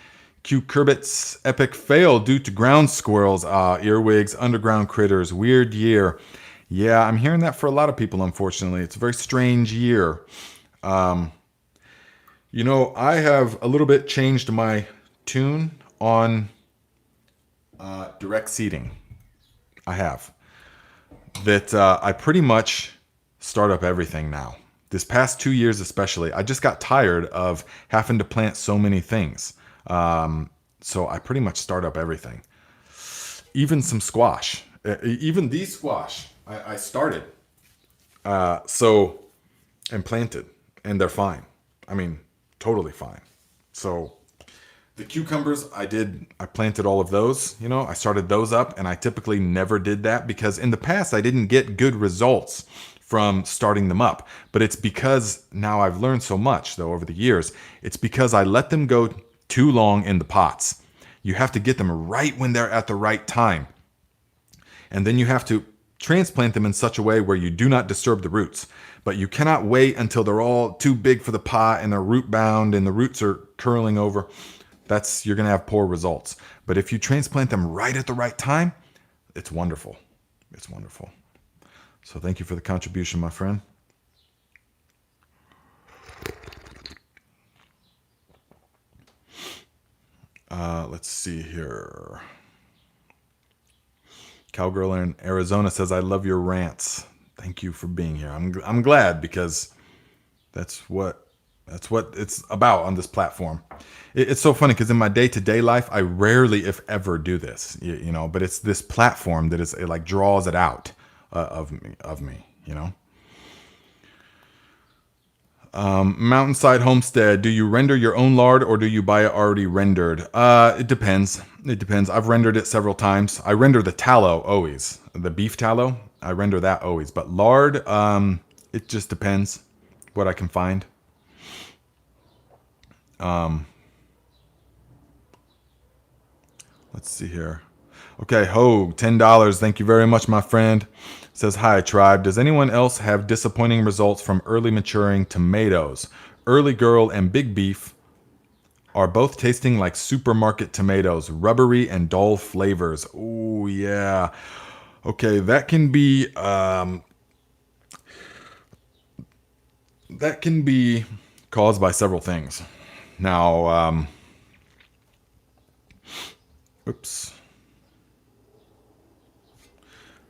cucurbits epic fail due to ground squirrels, earwigs, underground critters. Weird year. Yeah, I'm hearing that for a lot of people, unfortunately. It's a very strange year. You know, I have a little bit changed my tune on direct seeding. I have. That I pretty much start up everything now. This past 2 years especially, I just got tired of having to plant so many things. So I pretty much start up everything. Even some squash. Even these squash, I started. And planted. And they're fine. I mean, totally fine. So the cucumbers, I planted all of those, you know, I started those up, and I typically never did that because in the past I didn't get good results from starting them up. But it's because now I've learned so much though over the years. It's because I let them go too long in the pots. You have to get them right when they're at the right time. And then you have to transplant them in such a way where you do not disturb the roots. But you cannot wait until they're all too big for the pot and they're root bound and the roots are curling over. You're going to have poor results. But if you transplant them right at the right time, it's wonderful. It's wonderful. So thank you for the contribution, my friend. Let's see here. Cowgirl in Arizona says, I love your rants. Thank you for being here. I'm glad because that's what it's about on this platform. It's so funny because in my day-to-day life, I rarely, if ever, do this, you know, but it's this platform that it like draws it out of me, you know. Mountainside Homestead, do you render your own lard or do you buy it already rendered? It depends. It depends. I've rendered it several times. I render the tallow always. The beef tallow, I render that always. But lard, it just depends what I can find. Let's see here. Okay, Hogue, $10. Thank you very much, my friend. Says, hi, tribe. Does anyone else have disappointing results from early maturing tomatoes? Early Girl and Big Beef are both tasting like supermarket tomatoes, rubbery and dull flavors. Oh, yeah. Okay, that can be caused by several things. Now, oops.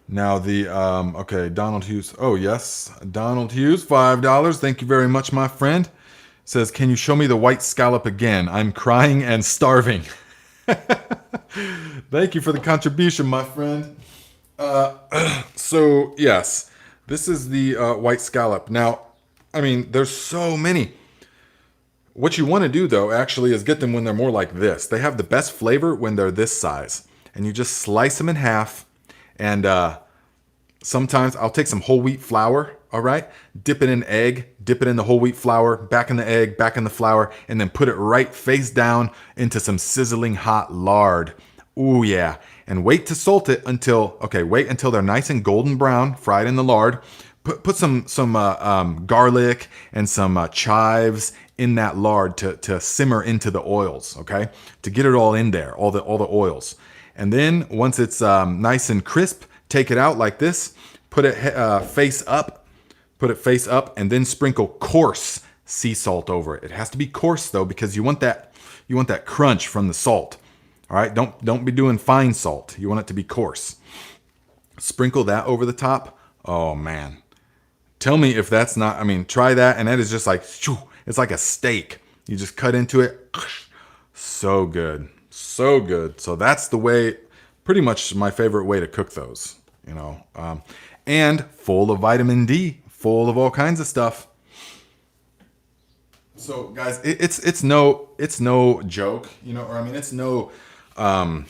Now okay, Donald Hughes. Oh, yes. Donald Hughes, $5. Thank you very much, my friend. Says, can you show me the white scallop again? I'm crying and starving. Thank you for the contribution, my friend. So, yes, this is the white scallop. Now, I mean, there's so many. What you want to do, though, actually, is get them when they're more like this. They have the best flavor when they're this size. And you just slice them in half. And sometimes I'll take some whole wheat flour, all right? Dip it in egg, dip it in the whole wheat flour, back in the egg, back in the flour, and then put it right face down into some sizzling hot lard. Ooh, yeah. And wait to salt it until they're nice and golden brown, fried in the lard. Put some garlic and some chives in that lard to simmer into the oils, okay? To get it all in there, all the oils. And then once it's nice and crisp, take it out like this, put it face up, and then sprinkle coarse sea salt over it. It has to be coarse though, because you want that crunch from the salt. All right, don't be doing fine salt. You want it to be coarse. Sprinkle that over the top. Oh man, tell me if that's not. I mean, try that, and that is just like, it's like a steak. You just cut into it. So good. So good. So that's the way pretty much my favorite way to cook those, you know. And full of vitamin D, full of all kinds of stuff. So guys, it's no joke, you know, or I mean, it's no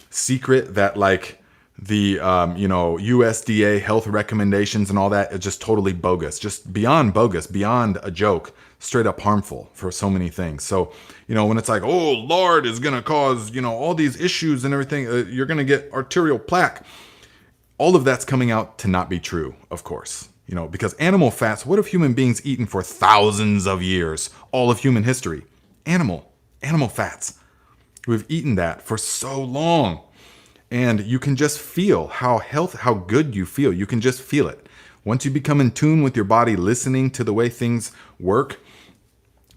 secret that like the you know, USDA health recommendations and all that is just totally bogus, just beyond bogus, beyond a joke, straight up harmful for so many things. So, you know, when it's like, oh, lard is gonna cause, you know, all these issues and everything, you're gonna get arterial plaque. All of that's coming out to not be true, of course. You know, because animal fats, what have human beings eaten for thousands of years? All of human history. Animal fats. We've eaten that for so long. And you can just feel how good you feel. You can just feel it. Once you become in tune with your body, listening to the way things work,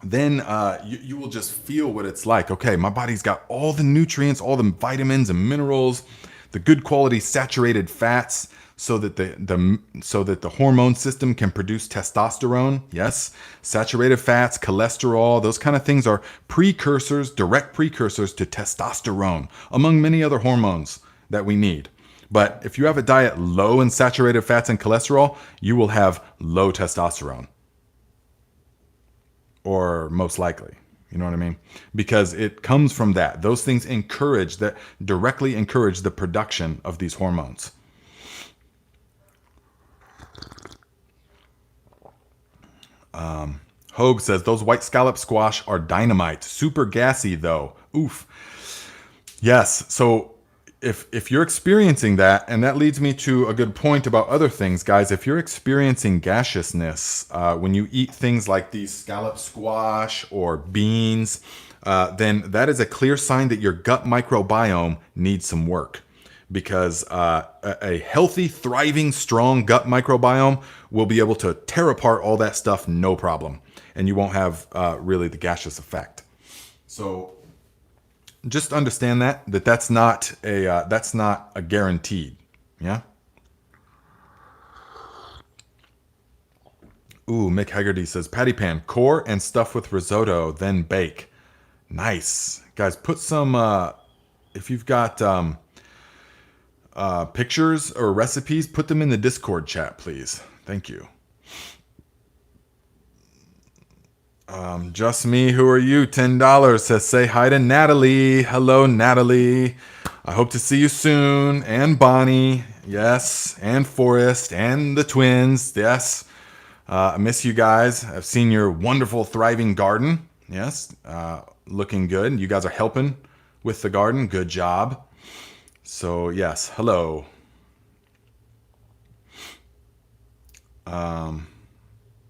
then you will just feel what it's like. Okay, my body's got all the nutrients, all the vitamins and minerals, the good quality saturated fats, so that the hormone system can produce testosterone. Yes, saturated fats, cholesterol, those kind of things are precursors, direct precursors to testosterone, among many other hormones that we need. But if you have a diet low in saturated fats and cholesterol, you will have low testosterone. Or most likely. You know what I mean? Because it comes from that. Those things directly encourage the production of these hormones. Hogue says, those white scallop squash are dynamite. Super gassy though. Oof. Yes. So if you're experiencing that, and that leads me to a good point about other things, guys. If you're experiencing gaseousness when you eat things like these scallop squash or beans, then that is a clear sign that your gut microbiome needs some work. Because a healthy, thriving, strong gut microbiome will be able to tear apart all that stuff, no problem. And you won't have really the gaseous effect. So just understand that's not a guaranteed. Yeah. Ooh, Mick Haggerty says, patty pan, core and stuff with risotto, then bake. Nice. Guys, put some, if you've got pictures or recipes, put them in the Discord chat, please. Thank you. Just me, who are you? $10 says, say hi to Natalie. Hello, Natalie. I hope to see you soon. And Bonnie. Yes. And Forrest. And the twins. Yes. I miss you guys. I've seen your wonderful, thriving garden. Yes. Looking good. You guys are helping with the garden. Good job. So, yes. Hello.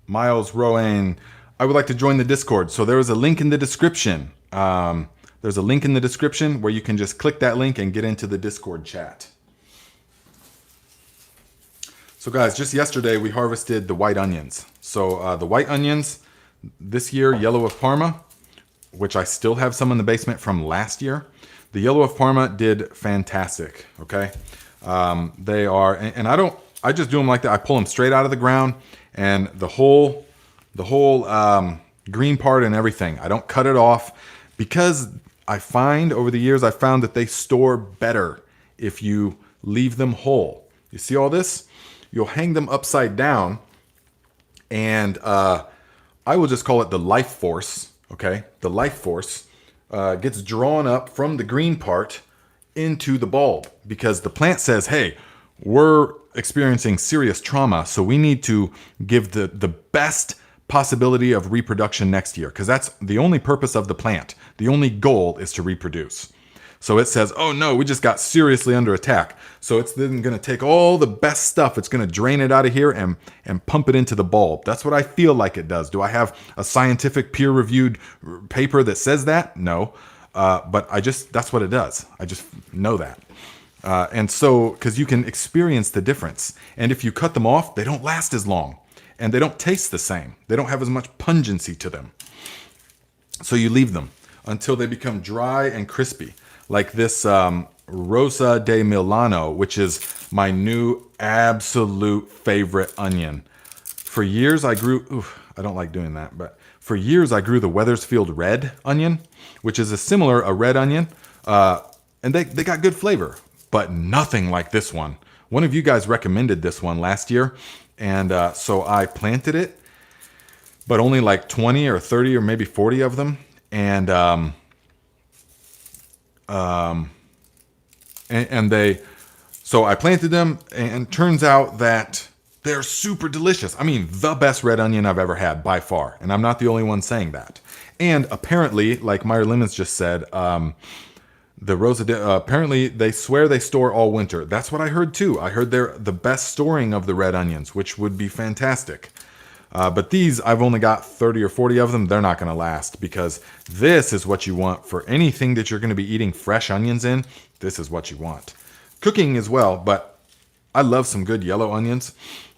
Miles Rowan, I would like to join the Discord. So there is a link in the description. There's a link in the description where you can just click that link and get into the Discord chat. So guys, just yesterday we harvested the white onions. So the white onions this year, yellow of Parma, which I still have some in the basement from last year. The yellow of Parma did fantastic. Okay. They are, and I just do them like that. I pull them straight out of the ground, and the whole green part and everything, I don't cut it off, because I find over the years, I found that they store better if you leave them whole. You see all this? You'll hang them upside down, and I will just call it the life force. Okay. The life force gets drawn up from the green part into the bulb, because the plant says, hey, we're experiencing serious trauma, so we need to give the best possibility of reproduction next year, because that's the only purpose of the plant. The only goal is to reproduce. So it says, oh no, we just got seriously under attack. So it's then going to take all the best stuff, it's going to drain it out of here and pump it into the bulb. That's what I feel like it does. Do I have a scientific peer-reviewed paper that says that? No. But that's what it does. I just know that. And so, because you can experience the difference. And if you cut them off, they don't last as long. And they don't taste the same. They don't have as much pungency to them. So you leave them until they become dry and crispy. Like this Rosa de Milano, which is my new absolute favorite onion. For years I grew, I don't like doing that, but for years I grew the Wethersfield red onion, which is a red onion. And they got good flavor. but nothing like this one. One of you guys recommended this one last year, and so I planted it, but only like 20 or 30 or maybe 40 of them. And so I planted them, and turns out that they're super delicious. I mean, the best red onion I've ever had by far. And I'm not the only one saying that. And apparently, like Meyer Lemons just said, apparently they swear they store all winter. That's what I heard too. I heard they're the best storing of the red onions, which would be fantastic. But these, I've only got 30 or 40 of them. They're not going to last, because this is what you want for anything that you're going to be eating fresh onions in. This is what you want. Cooking as well, but I love some good yellow onions.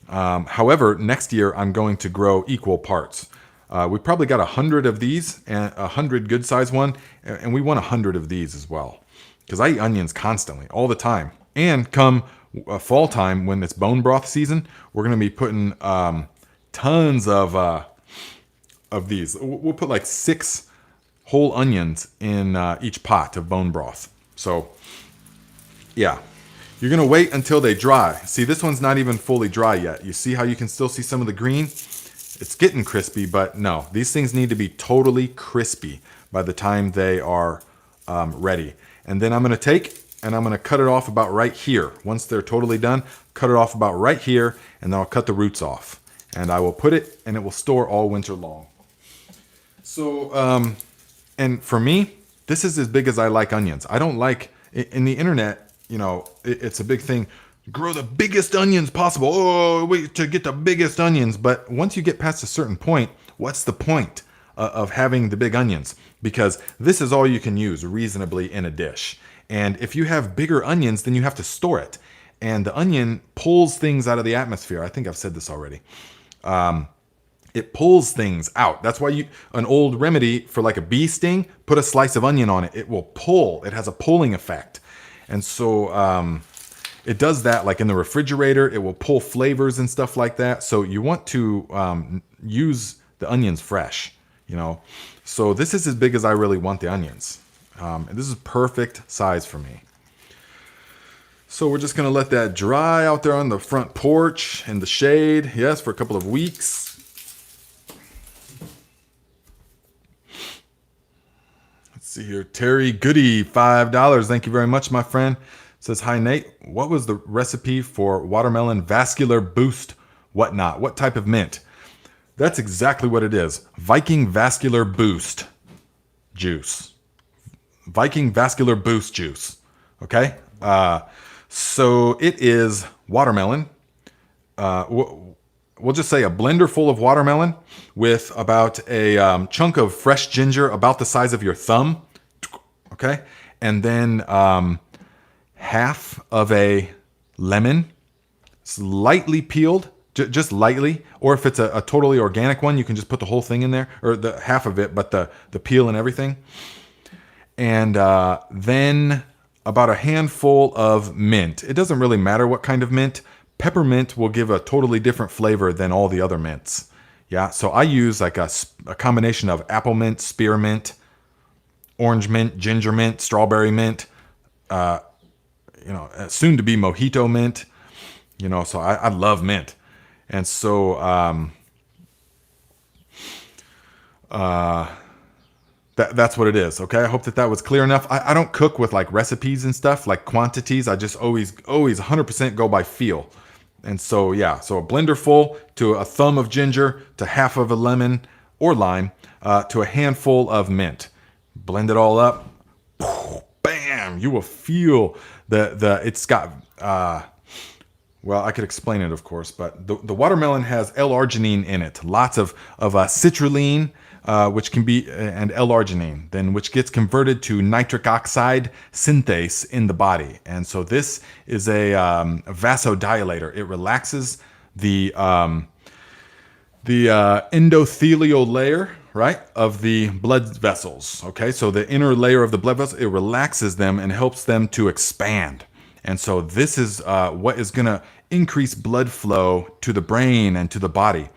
However, next year I'm going to grow equal parts. We probably got 100 of these, and 100 good size one, and we want 100 of these as well, because I eat onions constantly, all the time. And come fall time, when it's bone broth season, we're going to be putting tons of these. We'll put like 6 whole onions in each pot of bone broth. So yeah, you're gonna wait until they dry. See, this one's not even fully dry yet. You see how you can still see some of the green? It's getting crispy, but no, these things need to be totally crispy by the time they are ready. And then I'm gonna take and I'm gonna cut it off about right here. Once they're totally done, cut it off about right here, and then I'll cut the roots off. And I will put it, and it will store all winter long. So, and for me, this is as big as I like onions. I don't like, in the internet, you know, it's a big thing. Grow the biggest onions possible. Oh, wait to get the biggest onions. But once you get past a certain point, what's the point of having the big onions? Because this is all you can use reasonably in a dish. And if you have bigger onions, then you have to store it. And the onion pulls things out of the atmosphere. I think I've said this already. It pulls things out. That's why an old remedy for like a bee sting, put a slice of onion on it. It will pull. It has a pulling effect. And so it does that, like in the refrigerator. It will pull flavors and stuff like that. So you want to use the onions fresh, you know. So this is as big as I really want the onions. And this is perfect size for me. So we're just going to let that dry out there on the front porch in the shade. Yes, for a couple of weeks. Let's see here. Terry Goody, $5. Thank you very much, my friend. Says, hi, Nate. What was the recipe for watermelon vascular boost whatnot? What type of mint? That's exactly what it is. Viking vascular boost juice. Viking vascular boost juice. Okay? So it is watermelon. We'll just say a blender full of watermelon with about a chunk of fresh ginger about the size of your thumb. Okay? And then half of a lemon, slightly peeled, just lightly. Or if it's a totally organic one, you can just put the whole thing in there, or the half of it, but the peel and everything. And then about a handful of mint. It doesn't really matter what kind of mint. Peppermint will give a totally different flavor than all the other mints. Yeah, so I use like a combination of apple mint, spearmint, orange mint, ginger mint, strawberry mint, soon to be mojito mint. You know, so I love mint. And so that's what it is. Okay, I hope that was clear enough. I don't cook with like recipes and stuff, like quantities. I just always 100% go by feel. And so yeah, so a blender full to a thumb of ginger to half of a lemon or lime to a handful of mint. Blend it all up. Bam! You will feel it's got well, I could explain it, of course, but the watermelon has L-arginine in it. Lots of citrulline, which can be, and L-arginine, then which gets converted to nitric oxide synthase in the body. And so this is a vasodilator. It relaxes the endothelial layer, right, of the blood vessels. Okay, so the inner layer of the blood vessels, it relaxes them and helps them to expand. And so this is what is going to increase blood flow to the brain and to the body.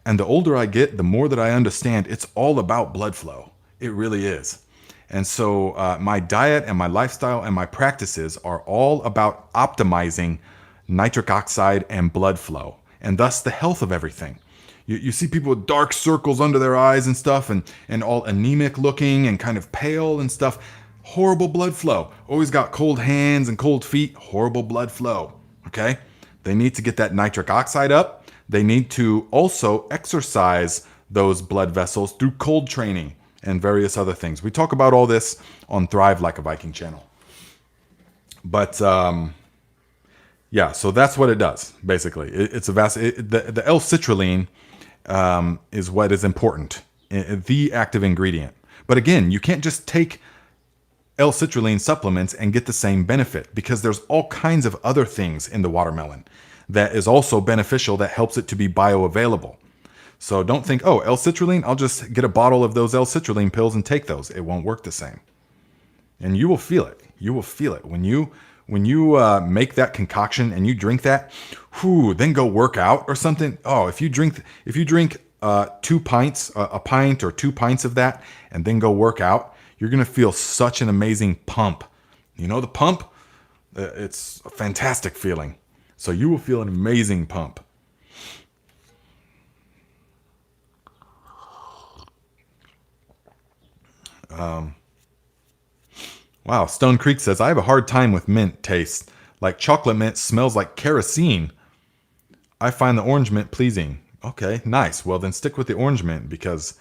And the older I get, the more that I understand it's all about blood flow. It really is. And so my diet and my lifestyle and my practices are all about optimizing nitric oxide and blood flow, and thus the health of everything. You see people with dark circles under their eyes and stuff, and all anemic looking and kind of pale and stuff. Horrible blood flow. Always got cold hands and cold feet. Horrible blood flow. Okay? They need to get that nitric oxide up. They need to also exercise those blood vessels through cold training and various other things. We talk about all this on Thrive Like a Viking channel. But yeah, so that's what it does, basically. It's a the L-citrulline is what is important, the active ingredient. But again, you can't just take L-citrulline supplements and get the same benefit, because there's all kinds of other things in the watermelon that is also beneficial, that helps it to be bioavailable. So don't think, oh, L-citrulline, I'll just get a bottle of those L-citrulline pills and take those. It won't work the same. And you will feel it. You will feel it. When you make that concoction and you drink that, then go work out or something. Oh, if you drink 2 pints, a pint or 2 pints of that, and then go work out, you're going to feel such an amazing pump. You know the pump? It's a fantastic feeling. So you will feel an amazing pump. Wow, Stone Creek says, I have a hard time with mint taste. Like chocolate mint smells like kerosene. I find the orange mint pleasing. Okay, nice. Well, then stick with the orange mint, because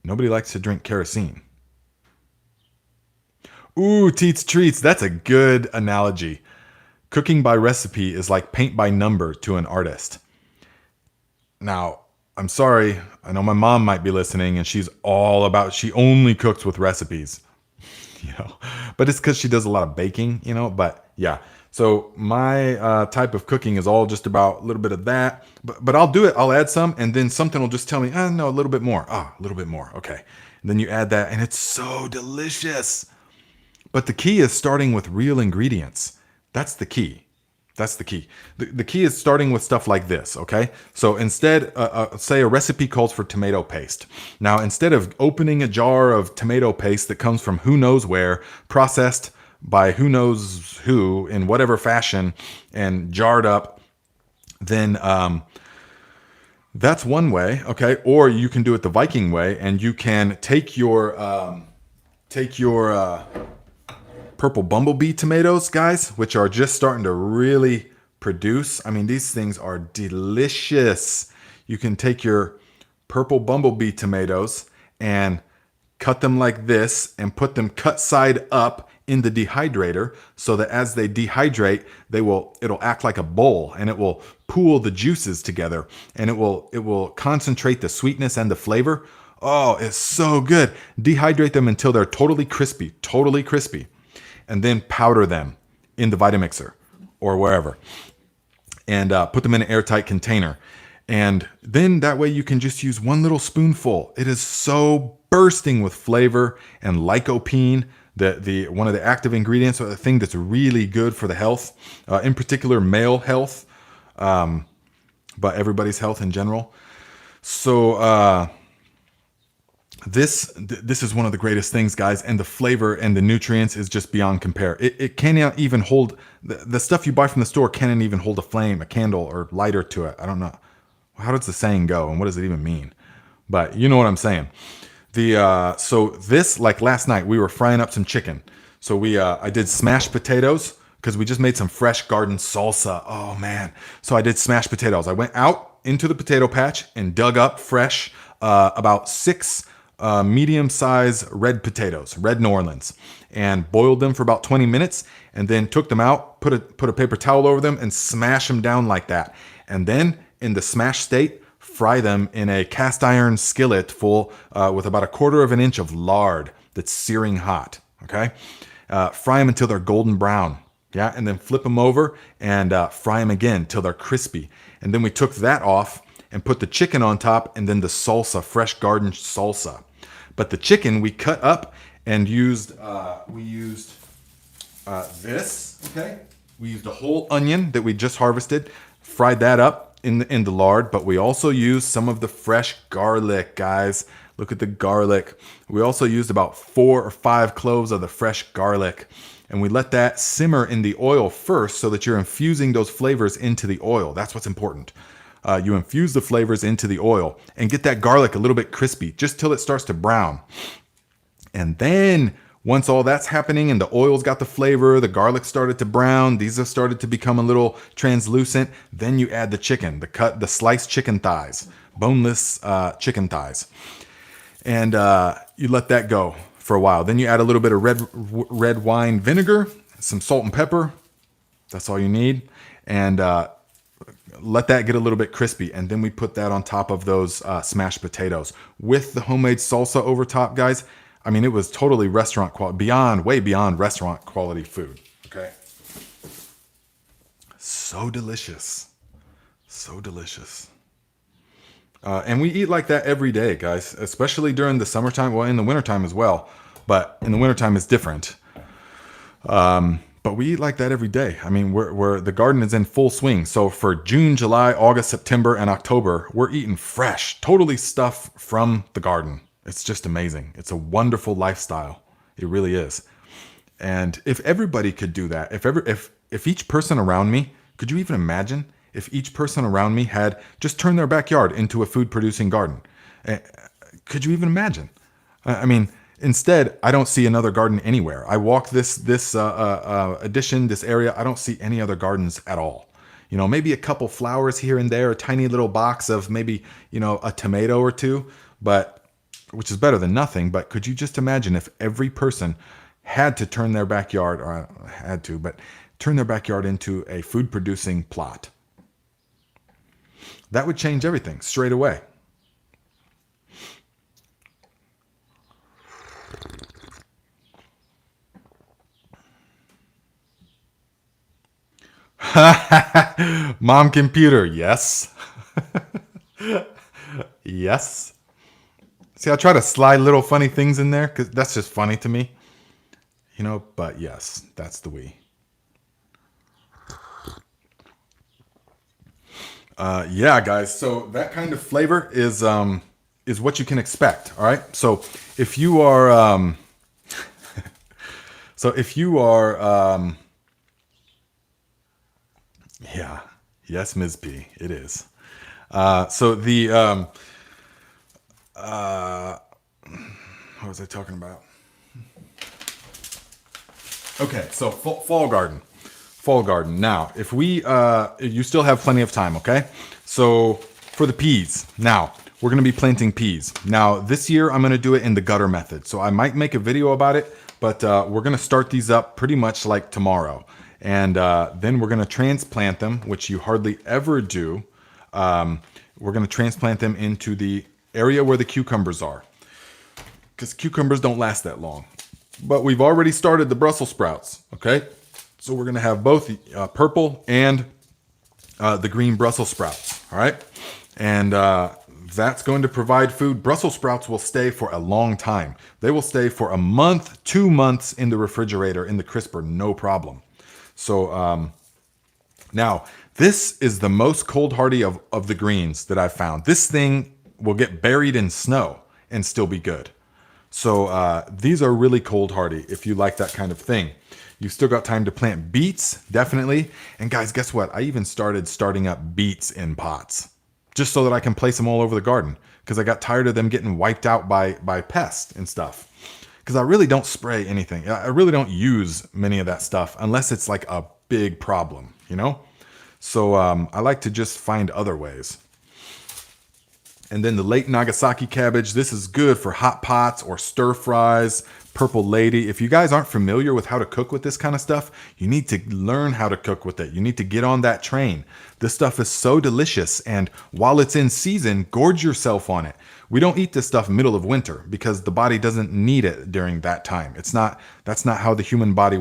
nobody likes to drink kerosene. Ooh, Teats Treats. That's a good analogy. Cooking by recipe is like paint by number to an artist. Now, I'm sorry. I know my mom might be listening, and she only cooks with recipes. But it's because she does a lot of baking, but yeah. So my type of cooking is all just about a little bit of that, but I'll do it. I'll add some, and then something will just tell me, no, a little bit more. A little bit more. Okay. And then you add that, and it's so delicious. But the key is starting with real ingredients. That's the key. That's the key. The key is starting with stuff like this, okay? So instead, say a recipe calls for tomato paste. Now, instead of opening a jar of tomato paste that comes from who knows where, processed by who knows who in whatever fashion, and jarred up, then that's one way, okay? Or you can do it the Viking way, and you can take your purple bumblebee tomatoes, guys, which are just starting to really produce. I mean, these things are delicious. You can take your purple bumblebee tomatoes and cut them like this and put them cut side up in the dehydrator, so that as they dehydrate, it'll act like a bowl, and it will pool the juices together, and it will concentrate the sweetness and the flavor. Oh, it's so good. Dehydrate them until they're totally crispy, and then powder them in the Vitamixer or wherever, and put them in an airtight container. And then that way you can just use one little spoonful. It is so bursting with flavor and lycopene, one of the active ingredients, or the thing that's really good for the health, in particular male health, but everybody's health in general. So this is one of the greatest things, guys, and the flavor and the nutrients is just beyond compare. It cannot even hold, the stuff you buy from the store cannot even hold a flame, a candle, or lighter to it. I don't know. How does the saying go, and what does it even mean? But you know what I'm saying. So this, like last night, we were frying up some chicken. So I did smashed potatoes, because we just made some fresh garden salsa. Oh man. So I did smashed potatoes. I went out into the potato patch and dug up fresh, about 6 medium-sized red potatoes, red New Orleans, and boiled them for about 20 minutes, and then took them out, put a paper towel over them, and smash them down like that. And then in the smashed state, fry them in a cast iron skillet full with about 1/4 inch of lard that's searing hot. Okay, fry them until they're golden brown. Yeah, and then flip them over and fry them again till they're crispy. And then we took that off and put the chicken on top, and then the salsa, fresh garden salsa. But the chicken we cut up and used this. Okay, we used a whole onion that we just harvested, fried that up, in the lard, but we also used some of the fresh garlic, guys. Look at the garlic. We also used about 4 or 5 cloves of the fresh garlic. And we let that simmer in the oil first so that you're infusing those flavors into the oil. That's what's important. You infuse the flavors into the oil and get that garlic a little bit crispy, just till it starts to brown. And then once all that's happening and the oil's got the flavor, the garlic started to brown, these have started to become a little translucent, then you add the chicken, the sliced chicken thighs, boneless chicken thighs. And you let that go for a while. Then you add a little bit of red wine vinegar, some salt and pepper. That's all you need. And let that get a little bit crispy. And then we put that on top of those smashed potatoes with the homemade salsa over top, guys. I mean, it was totally restaurant quality, way beyond restaurant quality food. Okay. So delicious. So delicious. And we eat like that every day, guys, especially during the summertime. Well, in the wintertime as well, but in the wintertime is different. But we eat like that every day. I mean, the garden is in full swing. So for June, July, August, September, and October, we're eating fresh, totally stuff from the garden. It's just amazing. It's a wonderful lifestyle. It really is. And if everybody could do that, if each person around me, could you even imagine if each person around me had just turned their backyard into a food producing garden? Could you even imagine? I mean, instead, I don't see another garden anywhere. I walk this addition, this area. I don't see any other gardens at all. You know, maybe a couple flowers here and there, a tiny little box of maybe, a tomato or two, which is better than nothing. But could you just imagine if every person had to turn their backyard, turn their backyard into a food producing plot? That would change everything straight away. Mom computer, yes. Yes. See, I try to slide little funny things in there because that's just funny to me. But yes, that's the we. Yeah, guys. So that kind of flavor is what you can expect. All right. So if you are, yeah, yes, Ms. P, it is. So the, what was I talking about? Okay. So fall garden. Now, if you still have plenty of time, okay? So for the peas, now we're going to be planting peas. Now this year I'm going to do it in the gutter method. So I might make a video about it, but we're going to start these up pretty much like tomorrow. And then we're going to transplant them, which you hardly ever do. We're going to transplant them into the area where the cucumbers are, because cucumbers don't last that long. But we've already started the Brussels sprouts, okay? So we're going to have both purple and the green Brussels sprouts, all right? And that's going to provide food. Brussels sprouts will stay for a long time. They will stay for a month, 2 months in the refrigerator, in the crisper, no problem. So now, this is the most cold hardy of the greens that I've found. This thing will get buried in snow and still be good. So these are really cold hardy if you like that kind of thing. You've still got time to plant beets, definitely. And guys, guess what? I even starting up beets in pots just so that I can place them all over the garden, because I got tired of them getting wiped out by pests and stuff. Because I really don't spray anything. I really don't use many of that stuff unless it's like a big problem, So I like to just find other ways. And then the late Nagasaki cabbage. This is good for hot pots or stir fries. Purple lady. If you guys aren't familiar with how to cook with this kind of stuff, you need to learn how to cook with it. You need to get on that train. This stuff is so delicious. And while it's in season, gorge yourself on it. We don't eat this stuff middle of winter because the body doesn't need it during that time. That's not how the human body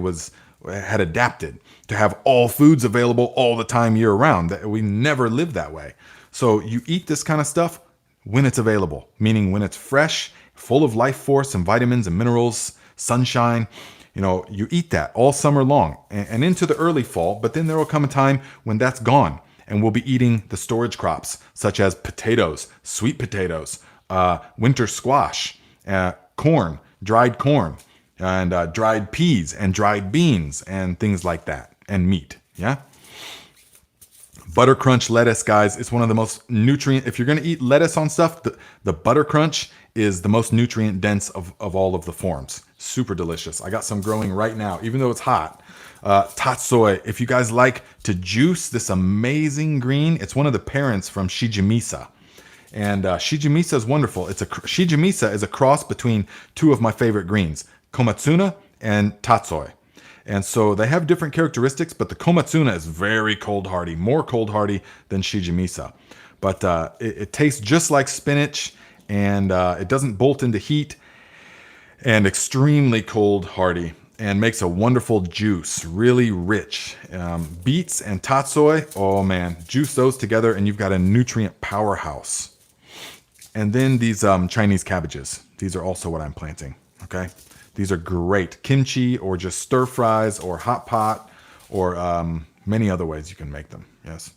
had adapted to have all foods available all the time year round. We never lived that way. So you eat this kind of stuff when it's available, meaning when it's fresh, full of life force and vitamins and minerals, sunshine. You eat that all summer long and into the early fall, but then there will come a time when that's gone. and we'll be eating the storage crops, such as potatoes, sweet potatoes, winter squash, corn, and dried peas and dried beans and things like that, and meat. Yeah. Butter crunch lettuce, guys, it's one of the most nutrient. If you're going to eat lettuce on stuff, the butter crunch is the most nutrient dense of all of the forms. Super delicious. I got some growing right now, even though it's hot. Tatsoi, if you guys like to juice this amazing green, it's one of the parents from Shijimisa. And Shijimisa is wonderful. Shijimisa is a cross between two of my favorite greens, Komatsuna and Tatsoi. And so they have different characteristics, but the Komatsuna is very cold hardy, more cold hardy than Shijimisa. But it tastes just like spinach, and it doesn't bolt into heat, and extremely cold hardy, and makes a wonderful juice, really rich. Beets and Tatsoi, oh man, juice those together and you've got a nutrient powerhouse. And then these Chinese cabbages, these are also what I'm planting, okay? These are great. Kimchi, or just stir fries, or hot pot, or many other ways you can make them. Yes.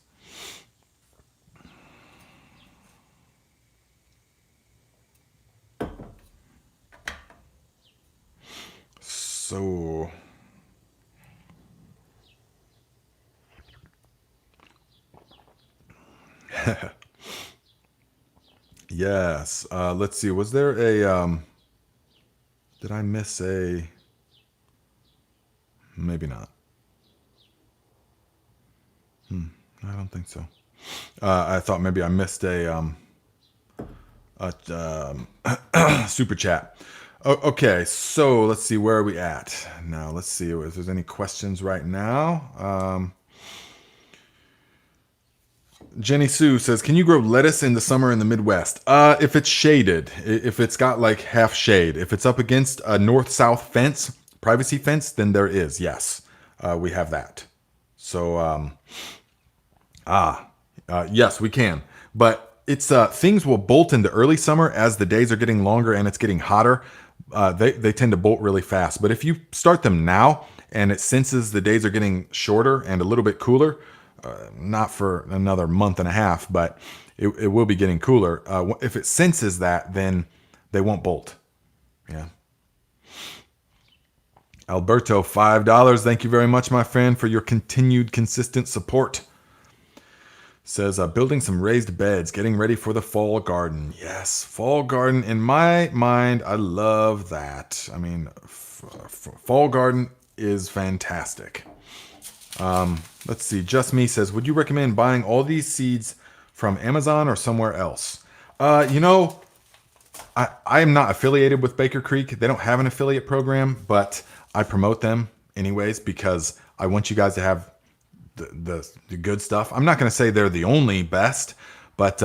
So, yes. Let's see. Was there a... Did I miss a... Maybe not. I don't think so. I thought maybe I missed a super chat. Okay, so let's see, where are we at? Now, let's see if there's any questions right now. Jenny Sue says, can you grow lettuce in the summer in the Midwest? If it's shaded, if it's got like half shade, if it's up against a north-south fence, privacy fence, then there is, yes. We have that. So, yes, we can. But it's things will bolt into early summer as the days are getting longer and it's getting hotter. They tend to bolt really fast. But if you start them now and it senses the days are getting shorter and a little bit cooler, not for another month and a half, but it will be getting cooler. If it senses that, then they won't bolt. Yeah. Alberto, $5. Thank you very much, my friend, for your continued consistent support. Says, building some raised beds, getting ready for the fall garden. Yes, fall garden. In my mind, I love that. I mean, fall garden is fantastic. Let's see. Just Me says, would you recommend buying all these seeds from Amazon or somewhere else? I am not affiliated with Baker Creek. They don't have an affiliate program, but I promote them anyways because I want you guys to have the good stuff. I'm not going to say they're the only best, but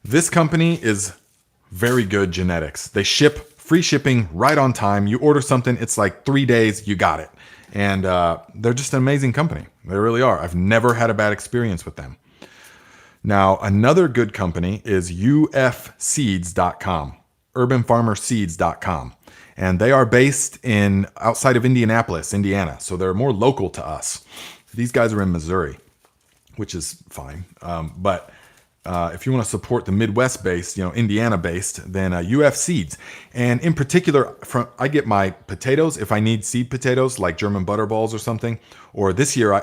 this company is very good genetics. They ship free shipping right on time. You order something, it's like 3 days, you got it. And they're just an amazing company. They really are. I've never had a bad experience with them. Now, another good company is ufseeds.com, urbanfarmerseeds.com. And they are based outside of Indianapolis, Indiana. So they're more local to us. These guys are in Missouri, which is fine. But if you want to support the Midwest-based, Indiana-based, then UF Seeds. And in particular, I get my potatoes if I need seed potatoes, like German butterballs or something. Or this year,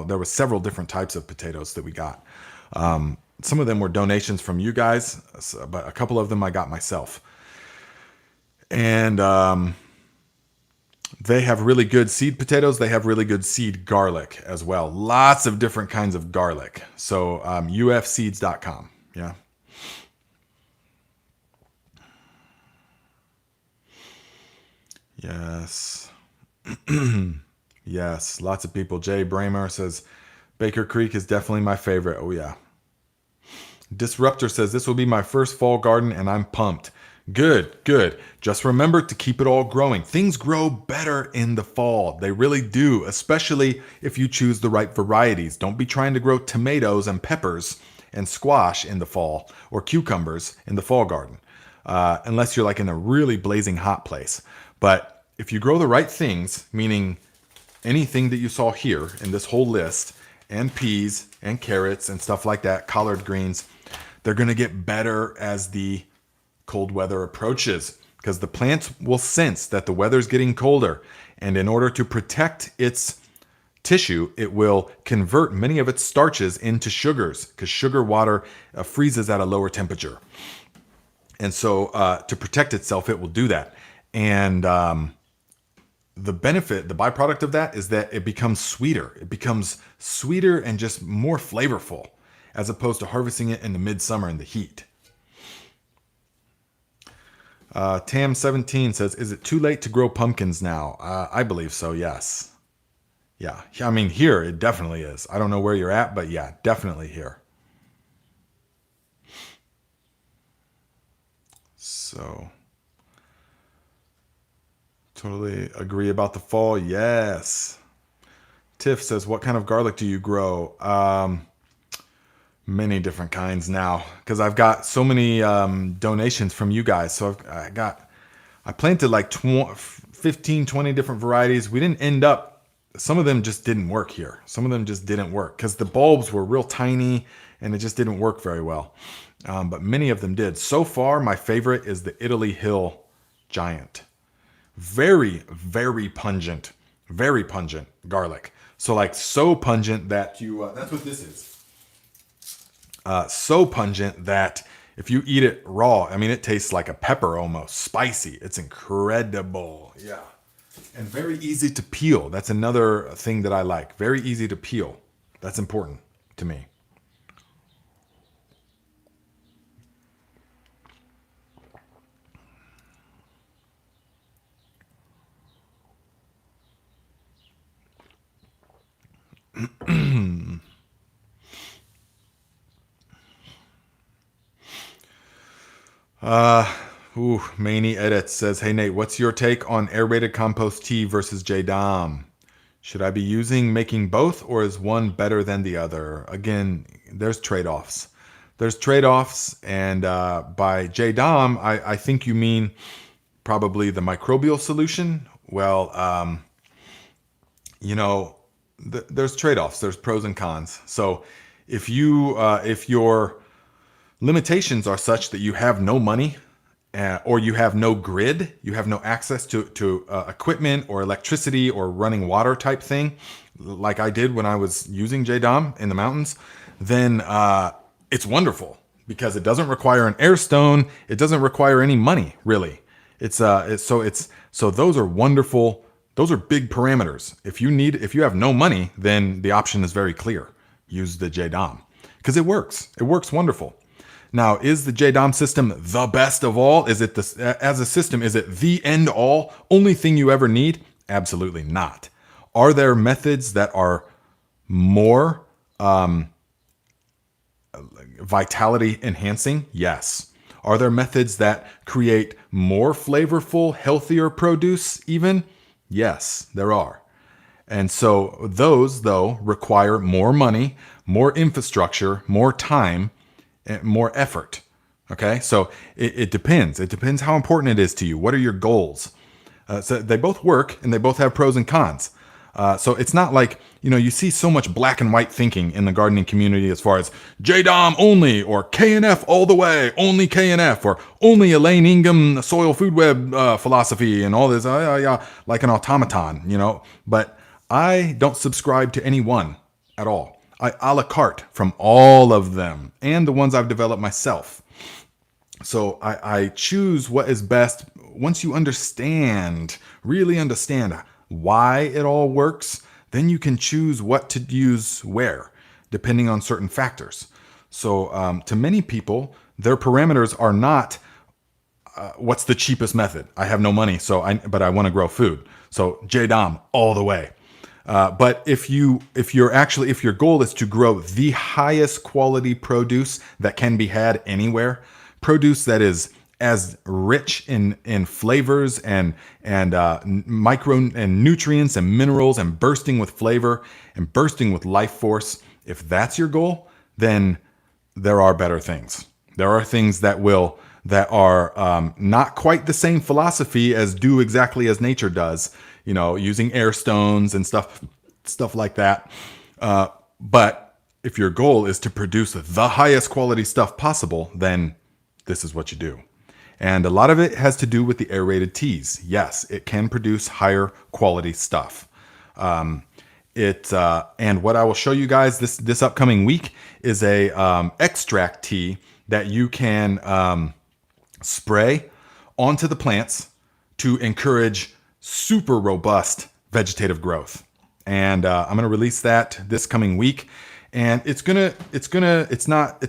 there were several different types of potatoes that we got. Some of them were donations from you guys, but a couple of them I got myself. And they have really good seed potatoes. They have really good seed garlic as well. Lots of different kinds of garlic. So ufseeds.com. Yeah. Yes. Yes. Lots of people. Jay Bramer says, Baker Creek is definitely my favorite. Oh, yeah. Disruptor says, this will be my first fall garden and I'm pumped. Good, good. Just remember to keep it all growing. Things grow better in the fall. They really do, especially if you choose the right varieties. Don't be trying to grow tomatoes and peppers and squash in the fall or cucumbers in the fall garden, unless you're like in a really blazing hot place. But if you grow the right things, meaning anything that you saw here in this whole list, and peas and carrots and stuff like that, collard greens, they're going to get better as the cold weather approaches, because the plants will sense that the weather's getting colder. And in order to protect its tissue, it will convert many of its starches into sugars, because sugar water freezes at a lower temperature. And so to protect itself, it will do that. And the benefit, the byproduct of that is that it becomes sweeter. It becomes sweeter and just more flavorful, as opposed to harvesting it in the midsummer in the heat. Tam17 says, is it too late to grow pumpkins now? I believe so, yes. Yeah, I mean, here it definitely is. I don't know where you're at, but yeah, definitely here. So, totally agree about the fall. Yes. Tiff says, what kind of garlic do you grow? Many different kinds now, because I've got so many donations from you guys. So I planted like 15, 20 different varieties. We didn't end up, some of them just didn't work here. Some of them just didn't work because the bulbs were real tiny and it just didn't work very well. But many of them did. So far, my favorite is the Italy Hill Giant. Very, very pungent garlic. So like so pungent that you, that's what this is. So pungent that if you eat it raw, I mean, it tastes like a pepper almost, spicy. It's incredible. Yeah. And very easy to peel. That's another thing that I like. Very easy to peel. That's important to me. Maney Edits says, hey Nate, what's your take on aerated compost tea versus JDOM? Should I be making both, or is one better than the other? Again, there's trade-offs. And by JDOM, I think you mean probably the microbial solution. Well, there's trade-offs. There's pros and cons. So if your limitations are such that you have no money, or you have no grid, you have no access to equipment or electricity or running water type thing, like I did when I was using JDOM in the mountains, then it's wonderful because it doesn't require an air stone. It doesn't require any money, really. So those are wonderful. Those are big parameters. If you have no money, then the option is very clear. Use the JDOM because it works. It works wonderful. Now, is the JDOM system the best of all? Is it as a system, is it the end all? Only thing you ever need? Absolutely not. Are there methods that are more vitality enhancing? Yes. Are there methods that create more flavorful, healthier produce even? Yes, there are. And so those, though, require more money, more infrastructure, more time, more effort. Okay, so it depends. It depends how important it is to you. What are your goals? So they both work and they both have pros and cons. So it's not like, you see so much black and white thinking in the gardening community as far as JDOM only, or KNF all the way, only KNF, or only Elaine Ingham soil food web philosophy and all this, like an automaton, But I don't subscribe to any one at all. I a la carte from all of them and the ones I've developed myself. So I choose what is best once you really understand why it all works. Then you can choose what to use where, depending on certain factors. So to many people, their parameters are not what's the cheapest method. I have no money, but I want to grow food. So JDOM all the way. But if your goal is to grow the highest quality produce that can be had anywhere, produce that is as rich in flavors and micro and nutrients and minerals and bursting with flavor and bursting with life force, if that's your goal, then there are better things. There are things that are not quite the same philosophy as do exactly as nature does. Using air stones and stuff like that. But if your goal is to produce the highest quality stuff possible, then this is what you do. And a lot of it has to do with the aerated teas. Yes, it can produce higher quality stuff. And what I will show you guys this upcoming week is a extract tea that you can spray onto the plants to encourage super robust vegetative growth. And I'm gonna release that this coming week. And it's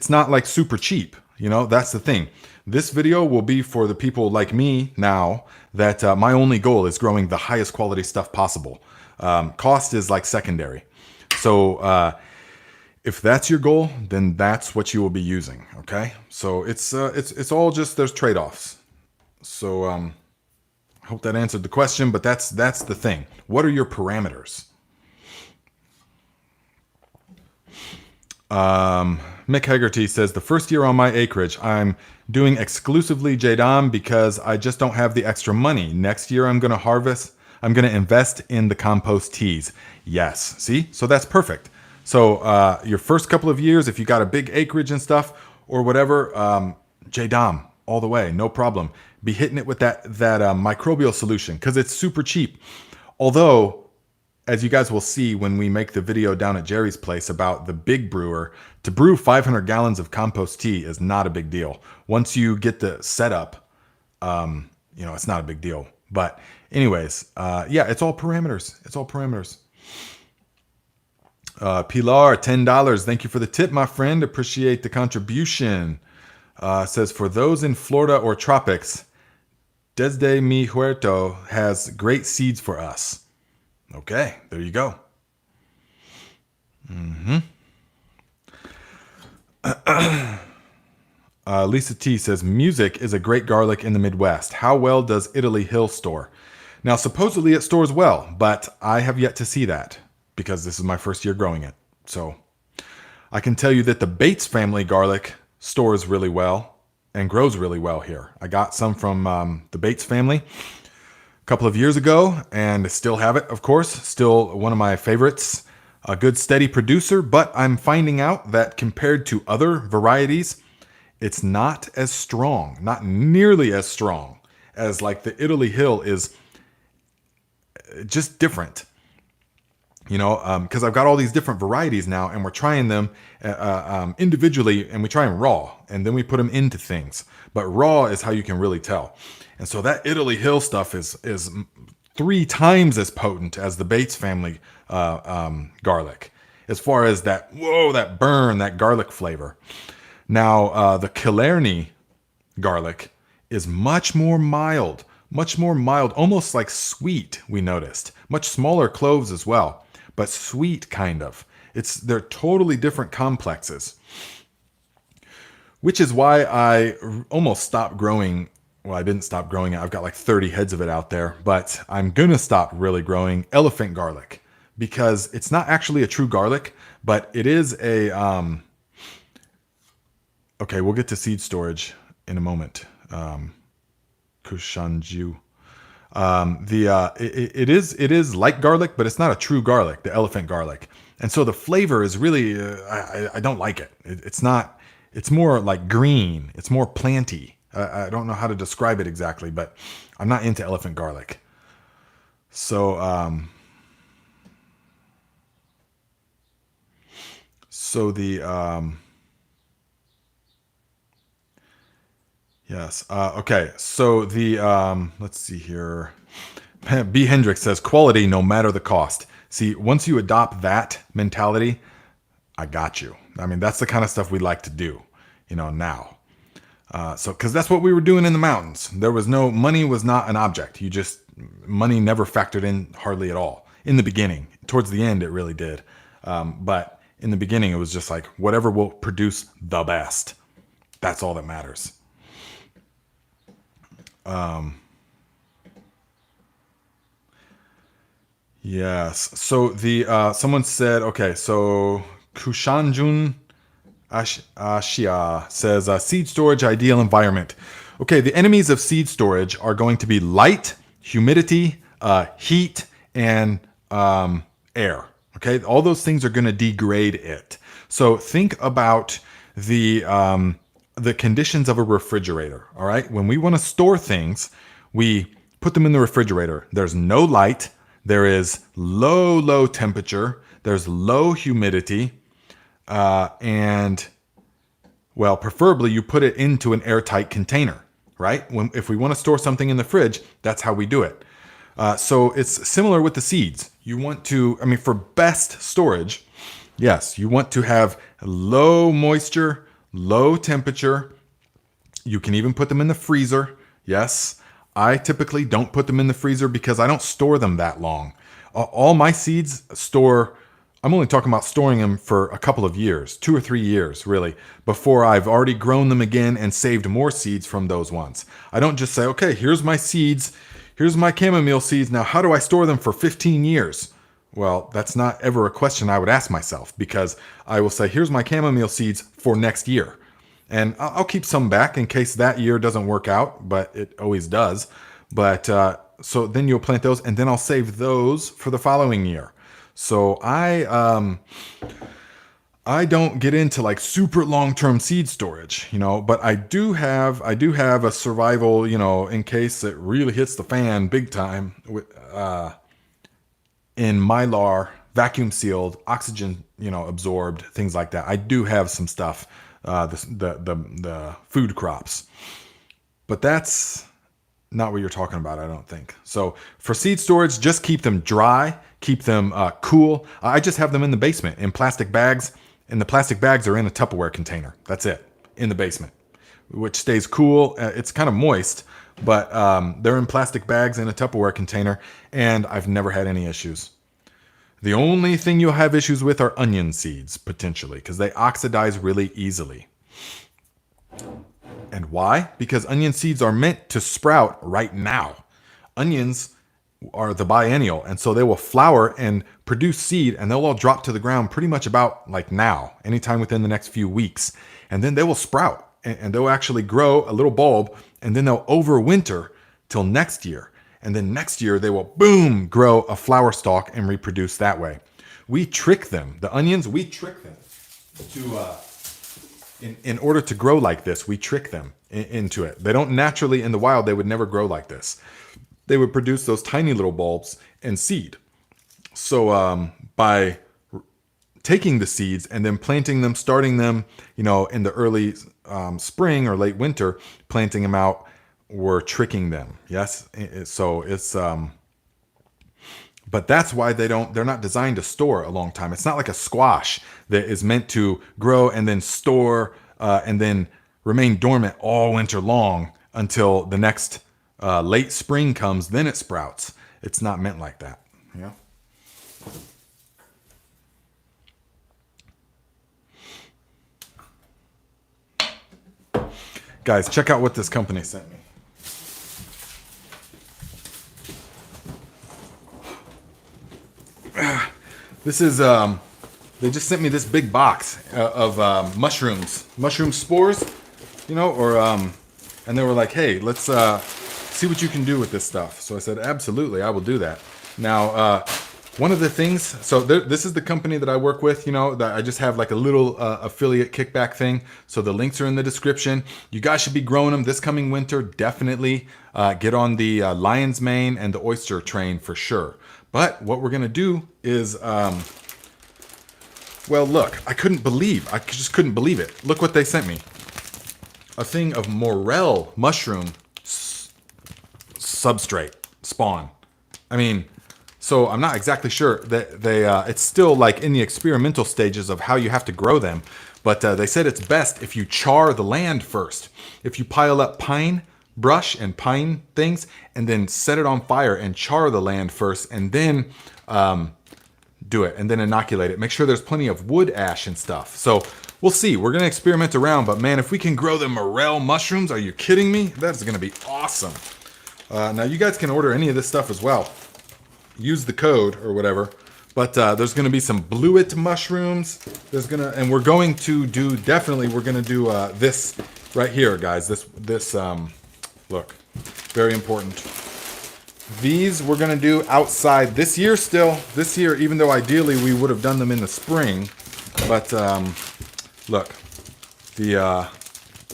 not like super cheap. You know, that's the thing. This video will be for the people like me now that my only goal is growing the highest quality stuff possible. Cost is like secondary. So if that's your goal, then that's what you will be using. Okay. So it's all just, there's trade-offs. So I hope that answered the question, but that's the thing. What are your parameters? Mick Hegarty says, the first year on my acreage, I'm doing exclusively Jadam because I just don't have the extra money. Next year, I'm going to invest in the compost teas. Yes. See? So that's perfect. So your first couple of years, if you got a big acreage and stuff or whatever, Jadam all the way, no problem. Be hitting it with that microbial solution because it's super cheap. Although, as you guys will see when we make the video down at Jerry's place about the big brewer, to brew 500 gallons of compost tea is not a big deal. Once you get the setup, it's not a big deal. But anyways, yeah, it's all parameters. It's all parameters. Pilar, $10. Thank you for the tip, my friend. Appreciate the contribution. Says, for those in Florida or tropics, Desde mi Huerto has great seeds for us. Okay, there you go. Lisa T says, music is a great garlic in the Midwest. How well does Italy Hill store? Now, supposedly it stores well, but I have yet to see that because this is my first year growing it. So I can tell you that the Bates family garlic stores really well and grows really well here. I got some from the Bates family couple of years ago and still have it, of course. Still one of my favorites. A good steady producer, but I'm finding out that compared to other varieties, it's not as strong, not nearly as strong as like the Italy Hill is. Just different, because I've got all these different varieties now and we're trying them individually, and we try them raw and then we put them into things, but raw is how you can really tell. And so that Italy Hill stuff is 3 times as potent as the Bates family garlic, as far as that burn, that garlic flavor. Now, the Killarney garlic is much more mild, almost like sweet, we noticed. Much smaller cloves as well, but sweet kind of. They're totally different complexes, which is why I almost stopped growing. Well, I didn't stop growing it. I've got like 30 heads of it out there, but I'm going to stop really growing elephant garlic because it's not actually a true garlic, but it is a, okay, we'll get to seed storage in a moment. Kushanju. It is like garlic, but it's not a true garlic, the elephant garlic. And so the flavor is really, I don't like it. It's not, it's more like green. It's more planty. I don't know how to describe it exactly, but I'm not into elephant garlic. So, yes. Okay. So let's see here. B. Hendricks says quality no matter the cost. See, once you adopt that mentality, I got you. I mean, that's the kind of stuff we like to do, now. Because that's what we were doing in the mountains. Money was not an object. Money never factored in hardly at all. In the beginning. Towards the end, it really did. But in the beginning, it was just like, whatever will produce the best. That's all that matters. Yes. So someone said, okay, so Kushanjun Ashia says, seed storage ideal environment. Okay, the enemies of seed storage are going to be light, humidity, heat, and air. Okay, all those things are going to degrade it. So think about the conditions of a refrigerator. All right, when we want to store things, we put them in the refrigerator. There's no light. There is low temperature. There's low humidity, and well, preferably you put it into an airtight container. Right? If we want to store something in the fridge, that's how we do it. So it's similar with the seeds. You want to, I mean, for best storage, yes, you want to have low moisture, low temperature. You can even put them in the freezer. Yes, I typically don't put them in the freezer because I don't store them that long. All my seeds store, I'm only talking about storing them for a couple of years, 2 or 3 years, really, before I've already grown them again and saved more seeds from those ones. I don't just say, okay, here's my seeds. Here's my chamomile seeds. Now, how do I store them for 15 years? Well, that's not ever a question I would ask myself, because I will say, here's my chamomile seeds for next year. And I'll keep some back in case that year doesn't work out, but it always does. But so then you'll plant those, and then I'll save those for the following year. So I don't get into like super long-term seed storage, but I do have a survival, in case it really hits the fan big time with in Mylar, vacuum sealed, oxygen, absorbed, things like that. I do have some stuff, the food crops, but that's not what you're talking about, I don't think. So for seed storage, just keep them dry, keep them cool. I just have them in the basement in plastic bags. And the plastic bags are in a Tupperware container. That's it, in the basement, which stays cool. It's kind of moist, but they're in plastic bags in a Tupperware container, and I've never had any issues. The only thing you'll have issues with are onion seeds, potentially, because they oxidize really easily. And why? Because onion seeds are meant to sprout right now. Onions are the biennial, and so they will flower and produce seed, and they'll all drop to the ground pretty much about like now, anytime within the next few weeks. And then they will sprout, and they'll actually grow a little bulb, and then they'll overwinter till next year. And then next year they will, boom, grow a flower stalk and reproduce that way. We trick them. The onions, we trick them to, in order to grow like this, we trick them into it. They don't naturally, in the wild, they would never grow like this. They would produce those tiny little bulbs and seed. So by taking the seeds and then planting them, starting them, in the early spring or late winter, planting them out, we're tricking them. Yes. So it's, but that's why they're not designed to store a long time. It's not like a squash that is meant to grow and then store and then remain dormant all winter long until the next late spring comes, then it sprouts. It's not meant like that. Yeah. Guys, check out what this company sent me. This is, they just sent me this big box of mushroom spores, and they were like, hey, let's see what you can do with this stuff. So I said, absolutely, I will do that. Now, one of the things, so this is the company that I work with, that I just have like a little affiliate kickback thing. So the links are in the description. You guys should be growing them this coming winter. Definitely get on the lion's mane and the oyster train for sure. But what we're going to do is, well, look, I just couldn't believe it. Look what they sent me. A thing of morel mushroom substrate spawn. I mean, so I'm not exactly sure that it's still like in the experimental stages of how you have to grow them, but they said it's best if you char the land first. If you pile up pine brush and pine things and then set it on fire and char the land first and then do it and then inoculate it. Make sure there's plenty of wood ash and stuff. So we'll see. We're going to experiment around, but man, if we can grow the morel mushrooms, are you kidding me? That's going to be awesome. Now you guys can order any of this stuff as well. Use the code or whatever, but there's going to be some bluet mushrooms. And we're going to do this right here, guys. This look, very important. These we're going to do outside this year still. This year, even though ideally we would have done them in the spring. But look, the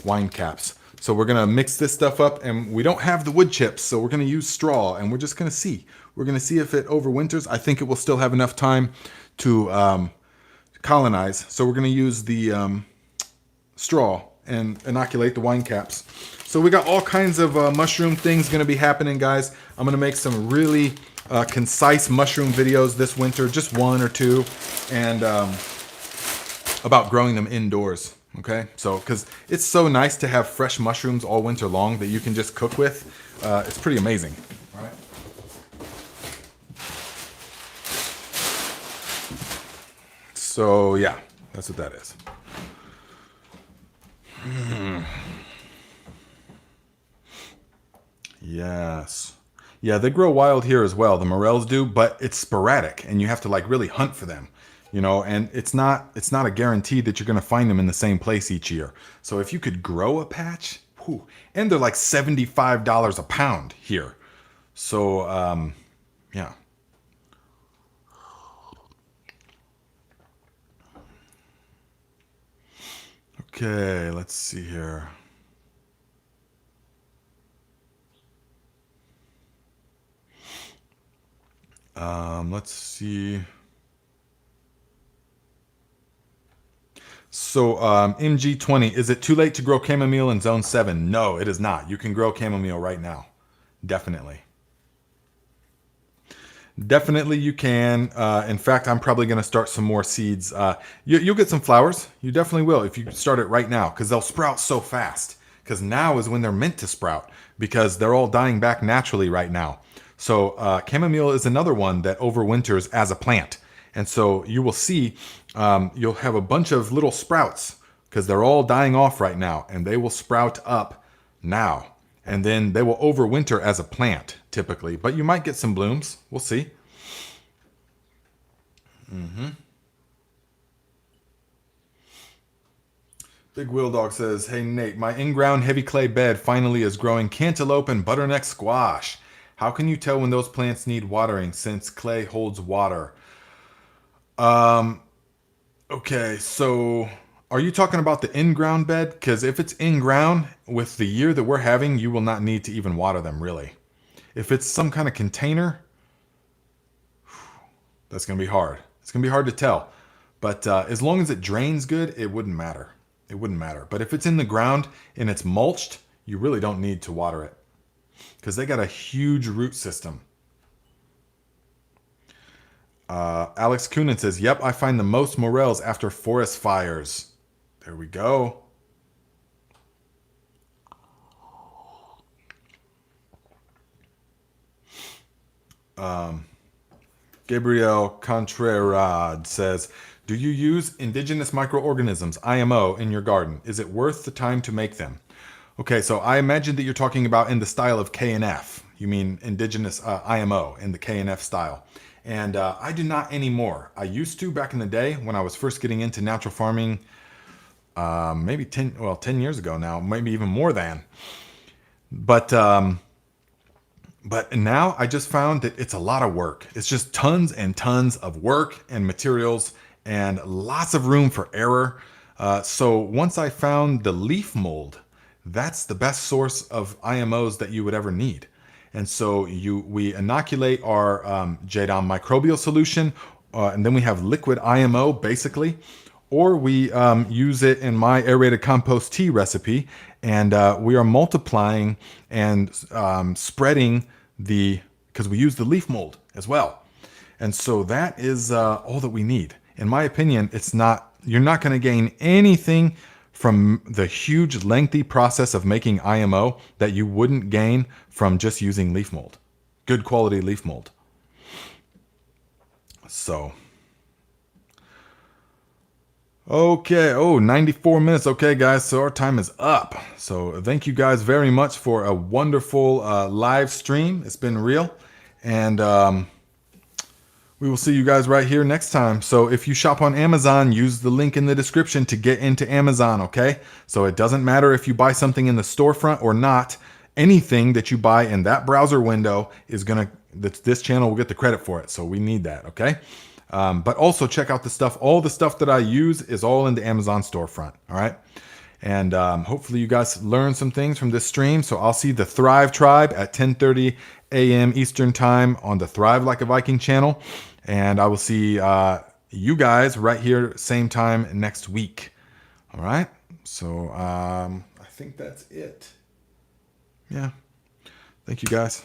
wine caps. So we're going to mix this stuff up, and we don't have the wood chips, so we're going to use straw, and we're just going to see. We're going to see if it overwinters. I think it will still have enough time to colonize. So we're going to use the straw and inoculate the wine caps. So we got all kinds of mushroom things going to be happening, guys. I'm going to make some really concise mushroom videos this winter, just one or two, and about growing them indoors. Okay, so because it's so nice to have fresh mushrooms all winter long that you can just cook with. It's pretty amazing. All right. So yeah, that's what that is. Yes. Yeah, they grow wild here as well. The morels do, but it's sporadic, and you have to like really hunt for them, you know. And it's not a guarantee that you're going to find them in the same place each year. So if you could grow a patch, whew, and they're like $75 a pound here. So yeah. Okay, let's see here. Let's see. So MG20, is it too late to grow chamomile in zone 7? No, it is not. You can grow chamomile right now. Definitely. Definitely you can. In fact, I'm probably going to start some more seeds. You'll get some flowers. You definitely will if you start it right now, because they'll sprout so fast. Because now is when they're meant to sprout, because they're all dying back naturally right now. So chamomile is another one that overwinters as a plant. And so you will see you'll have a bunch of little sprouts because they're all dying off right now, and they will sprout up now. And then they will overwinter as a plant, typically. But you might get some blooms. We'll see. Big Wheel Dog says, hey, Nate, my in-ground heavy clay bed finally is growing cantaloupe and butternut squash. How can you tell when those plants need watering since clay holds water? Okay, so are you talking about the in-ground bed? Because if it's in-ground, with the year that we're having, you will not need to even water them, really. If it's some kind of container, that's going to be hard. It's going to be hard to tell. But as long as it drains good, it wouldn't matter. It wouldn't matter. But if it's in the ground and it's mulched, you really don't need to water it, because they got a huge root system. Alex Coonan says, yep, I find the most morels after forest fires. There we go. Gabriel Contrerad says, do you use indigenous microorganisms, IMO, in your garden? Is it worth the time to make them? Okay, so I imagine that you're talking about in the style of KNF. You mean indigenous IMO in the KNF style. And I do not anymore. I used to back in the day when I was first getting into natural farming, maybe 10 years ago now, maybe even more than. But now I just found that it's a lot of work. It's just tons and tons of work and materials and lots of room for error. So once I found the leaf mold, that's the best source of IMOs that you would ever need. And so we inoculate our JDOM microbial solution, and then we have liquid IMO basically, or we use it in my aerated compost tea recipe, and we are multiplying and spreading because we use the leaf mold as well. And so that is all that we need. In my opinion, you're not going to gain anything from the huge lengthy process of making IMO that you wouldn't gain from just using leaf mold, good quality leaf mold. So, okay, 94 minutes. Okay, guys, so our time is up. So thank you guys very much for a wonderful live stream. It's been real, and we will see you guys right here next time. So if you shop on Amazon, use the link in the description to get into Amazon, okay? So it doesn't matter if you buy something in the storefront or not. anything that you buy in that browser window is gonna, this channel will get the credit for it. So we need that, okay? But also check out the stuff. All the stuff that I use is all in the Amazon storefront, all right? And hopefully you guys learned some things from this stream. So I'll see the Thrive Tribe at 10:30 a.m. Eastern time on the Thrive Like a Viking channel. And I will see you guys right here, same time next week. All right. So I think that's it. Yeah. Thank you guys.